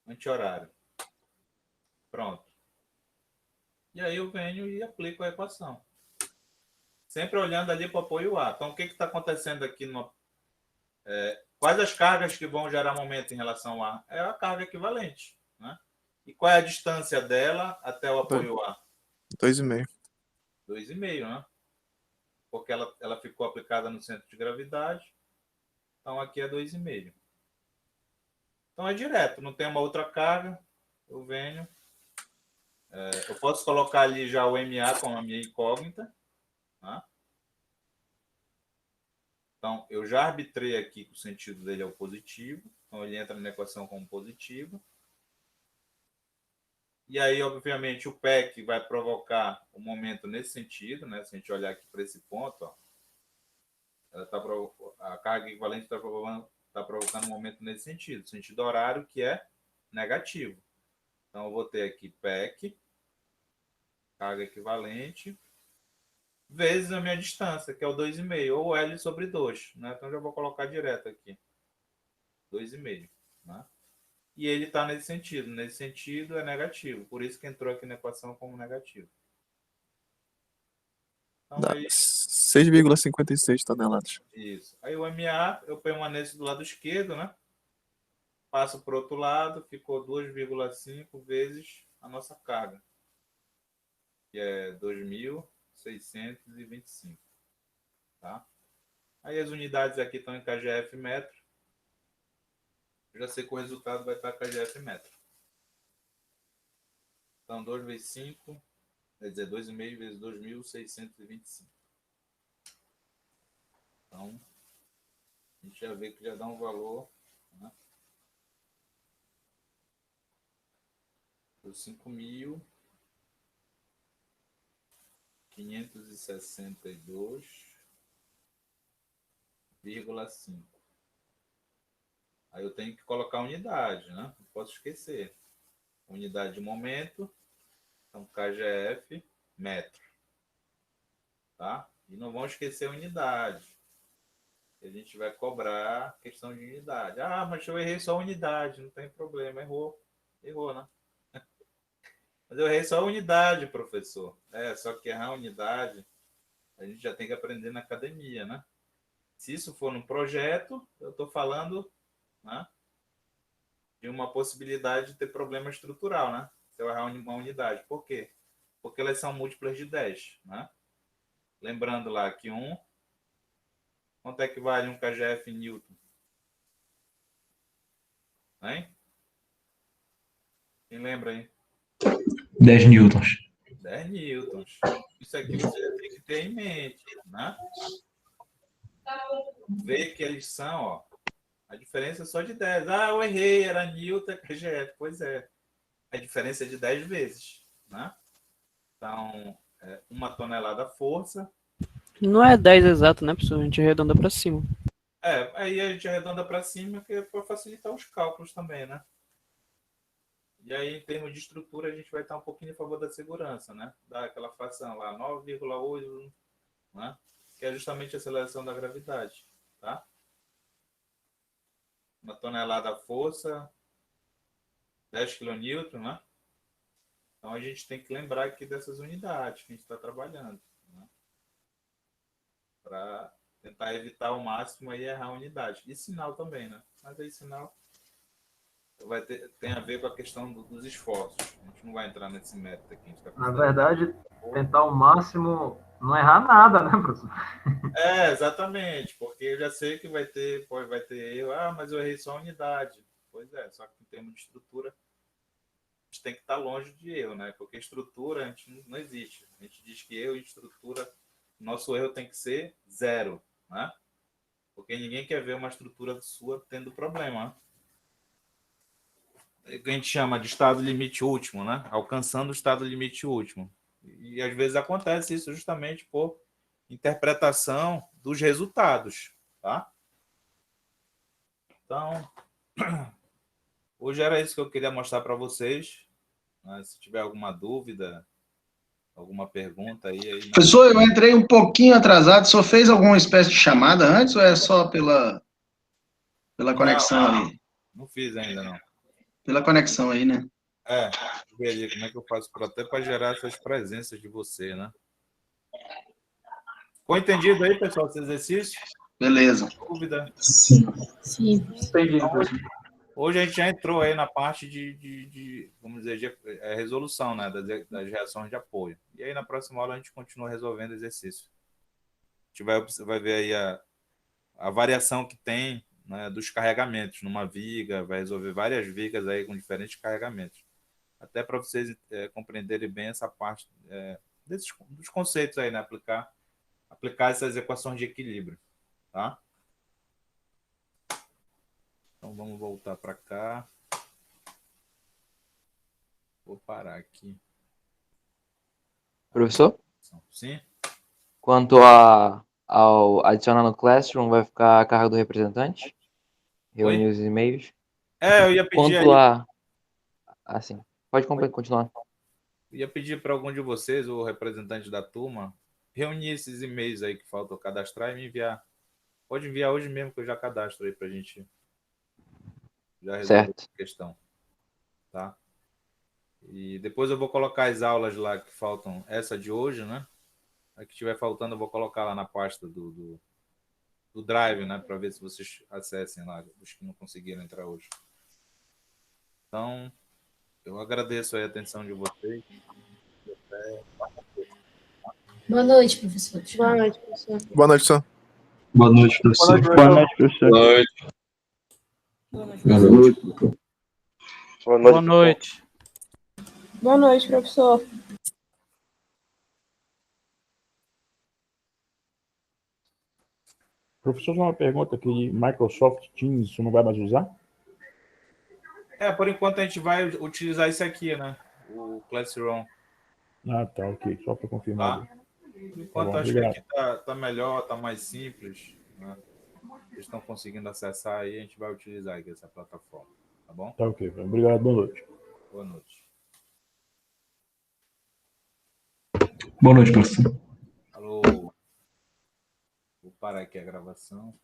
[SPEAKER 1] Anti-horário. Pronto. E aí eu venho e aplico a equação. Sempre olhando ali para o apoio A. Então, o que está acontecendo aqui? Quais as cargas que vão gerar momento em relação a A? É a carga equivalente. Né? E qual é a distância dela até o apoio A?
[SPEAKER 10] 2,5.
[SPEAKER 1] 2,5, né? Porque ela ficou aplicada no centro de gravidade. Então, aqui é 2,5. Então, é direto. Não tem uma outra carga. Eu venho... eu posso colocar ali já o MA como a minha incógnita. Tá? Então, eu já arbitrei aqui que o sentido dele é o positivo. Então, ele entra na equação como positivo. E aí, obviamente, o PEC vai provocar o momento nesse sentido. Né? Se a gente olhar aqui para esse ponto, ó, a carga equivalente está provocando um momento nesse sentido. Sentido horário, que é negativo. Então, eu vou ter aqui PEC, carga equivalente, vezes a minha distância, que é o 2,5, ou L sobre 2. Né? Então, já vou colocar direto aqui. 2,5. Né? E ele está nesse sentido. Nesse sentido, é negativo. Por isso que entrou aqui na equação como negativo. Então,
[SPEAKER 10] dá
[SPEAKER 1] aí...
[SPEAKER 10] 6,56 toneladas.
[SPEAKER 1] Isso. Aí o MA, eu permaneço do lado esquerdo, né? Passo para o outro lado, ficou 2,5 vezes a nossa carga, que é 2.625. Tá? Aí as unidades aqui estão em KGF metro. Eu já sei que o resultado vai estar KGF metro. Então, 2 vezes 5, quer dizer, 2,5 vezes 2.625. Então, a gente já vê que já dá um valor, né? 5.562,5. Aí eu tenho que colocar unidade, né? Não posso esquecer. Unidade de momento, então KGF metro. Tá? E não vão esquecer a unidade. A gente vai cobrar questão de unidade. Ah, mas eu errei só a unidade, não tem problema. Errou, né? Mas eu errei só a unidade, professor. Só que errar a unidade, a gente já tem que aprender na academia, né? Se isso for no projeto, eu estou falando, né, de uma possibilidade de ter problema estrutural, né? Se eu errar uma unidade. Por quê? Porque elas são múltiplas de 10, né? Lembrando lá que quanto é que vale um KGF em Newton? Hein? Quem lembra aí?
[SPEAKER 12] 10 newtons.
[SPEAKER 1] 10 newtons. Isso aqui você tem que ter em mente, né? Ver que eles são, ó, a diferença é só de 10. Ah, eu errei, era Newton, é KGF. Pois é. a diferença é de 10 vezes, né? Então, 1 tonelada força.
[SPEAKER 13] Não é 10 exato, né, professor? A gente arredonda para cima.
[SPEAKER 1] Aí a gente arredonda para cima, que é para facilitar os cálculos também, né? E aí, em termos de estrutura, a gente vai estar um pouquinho a favor da segurança, né? Dá aquela fração lá, 9,8, né? Que é justamente a aceleração da gravidade, tá? 1 tonelada força, 10 kN, né? Então, a gente tem que lembrar aqui dessas unidades que a gente está trabalhando, né? Para tentar evitar ao máximo aí errar a unidade. E sinal também, né? Mas aí sinal tem a ver com a questão dos esforços. A gente não vai entrar nesse método aqui. A gente tá
[SPEAKER 6] Na verdade, tentar ao máximo não errar nada, né, professor?
[SPEAKER 1] Exatamente, porque eu já sei que vai ter erro. Mas eu errei só a unidade. Pois é, só que em termos de estrutura, a gente tem que estar longe de erro, né? Porque estrutura a gente não existe. A gente diz que erro em estrutura, nosso erro tem que ser 0, né? Porque ninguém quer ver uma estrutura sua tendo problema, né? Que a gente chama de estado limite último, né? Alcançando o estado limite último. E às vezes acontece isso justamente por interpretação dos resultados, tá? Então, hoje era isso que eu queria mostrar para vocês, né? Se tiver alguma dúvida, alguma pergunta aí...
[SPEAKER 2] Professor, eu entrei um pouquinho atrasado. O senhor fez alguma espécie de chamada antes ou é só pela conexão ali?
[SPEAKER 1] Não fiz ainda, não.
[SPEAKER 2] Pela conexão aí, né?
[SPEAKER 1] Ver ali como é que eu faço até para gerar essas presenças de você, né? Ficou entendido aí, pessoal, esse exercício?
[SPEAKER 2] Beleza.
[SPEAKER 1] Dúvida?
[SPEAKER 9] Sim.
[SPEAKER 6] Entendi.
[SPEAKER 1] Então, hoje a gente já entrou aí na parte de vamos dizer, de resolução, né, das reações de apoio. E aí, na próxima aula, a gente continua resolvendo o exercício. A gente vai ver aí a variação que tem, né, dos carregamentos numa viga, vai resolver várias vigas aí com diferentes carregamentos. Até para vocês compreenderem bem essa parte dos conceitos aí, né, aplicar essas equações de equilíbrio, tá? Então, vamos voltar para cá. Vou parar aqui.
[SPEAKER 14] Professor?
[SPEAKER 1] Sim?
[SPEAKER 14] Quanto ao adicionar no Classroom, vai ficar a carga do representante? Reunir os e-mails?
[SPEAKER 1] Eu ia pedir
[SPEAKER 14] Quanto
[SPEAKER 1] aí...
[SPEAKER 14] Assim, pode continuar.
[SPEAKER 1] Eu ia pedir para algum de vocês, o representante da turma, reunir esses e-mails aí que faltam cadastrar e me enviar. Pode enviar hoje mesmo, que eu já cadastro aí para a gente já resolver a questão. Tá? E depois eu vou colocar as aulas lá que faltam, essa de hoje, né? A que estiver faltando eu vou colocar lá na pasta do Drive, né? Para ver se vocês acessem lá, os que não conseguiram entrar hoje. Então, eu agradeço aí a atenção de vocês.
[SPEAKER 9] Boa noite, professor.
[SPEAKER 7] Boa noite, professor.
[SPEAKER 10] Boa noite, professor.
[SPEAKER 12] Boa noite, professor.
[SPEAKER 8] Boa noite, professor.
[SPEAKER 12] Boa noite.
[SPEAKER 15] Boa noite.
[SPEAKER 13] Boa noite.
[SPEAKER 15] Boa noite, professor.
[SPEAKER 11] Professor, uma pergunta aqui de Microsoft Teams, você não vai mais usar?
[SPEAKER 1] Por enquanto a gente vai utilizar esse aqui, né? O Classroom.
[SPEAKER 11] Tá, ok. Só para confirmar.
[SPEAKER 1] Tá? Por enquanto acho
[SPEAKER 11] obrigado.
[SPEAKER 1] que aqui tá melhor, tá mais simples, né? Eles estão conseguindo acessar aí, a gente vai utilizar aqui essa plataforma, tá bom?
[SPEAKER 11] Tá ok. Obrigado, boa noite.
[SPEAKER 1] Boa noite.
[SPEAKER 12] Boa noite, professor.
[SPEAKER 1] Alô. Vou parar aqui a gravação.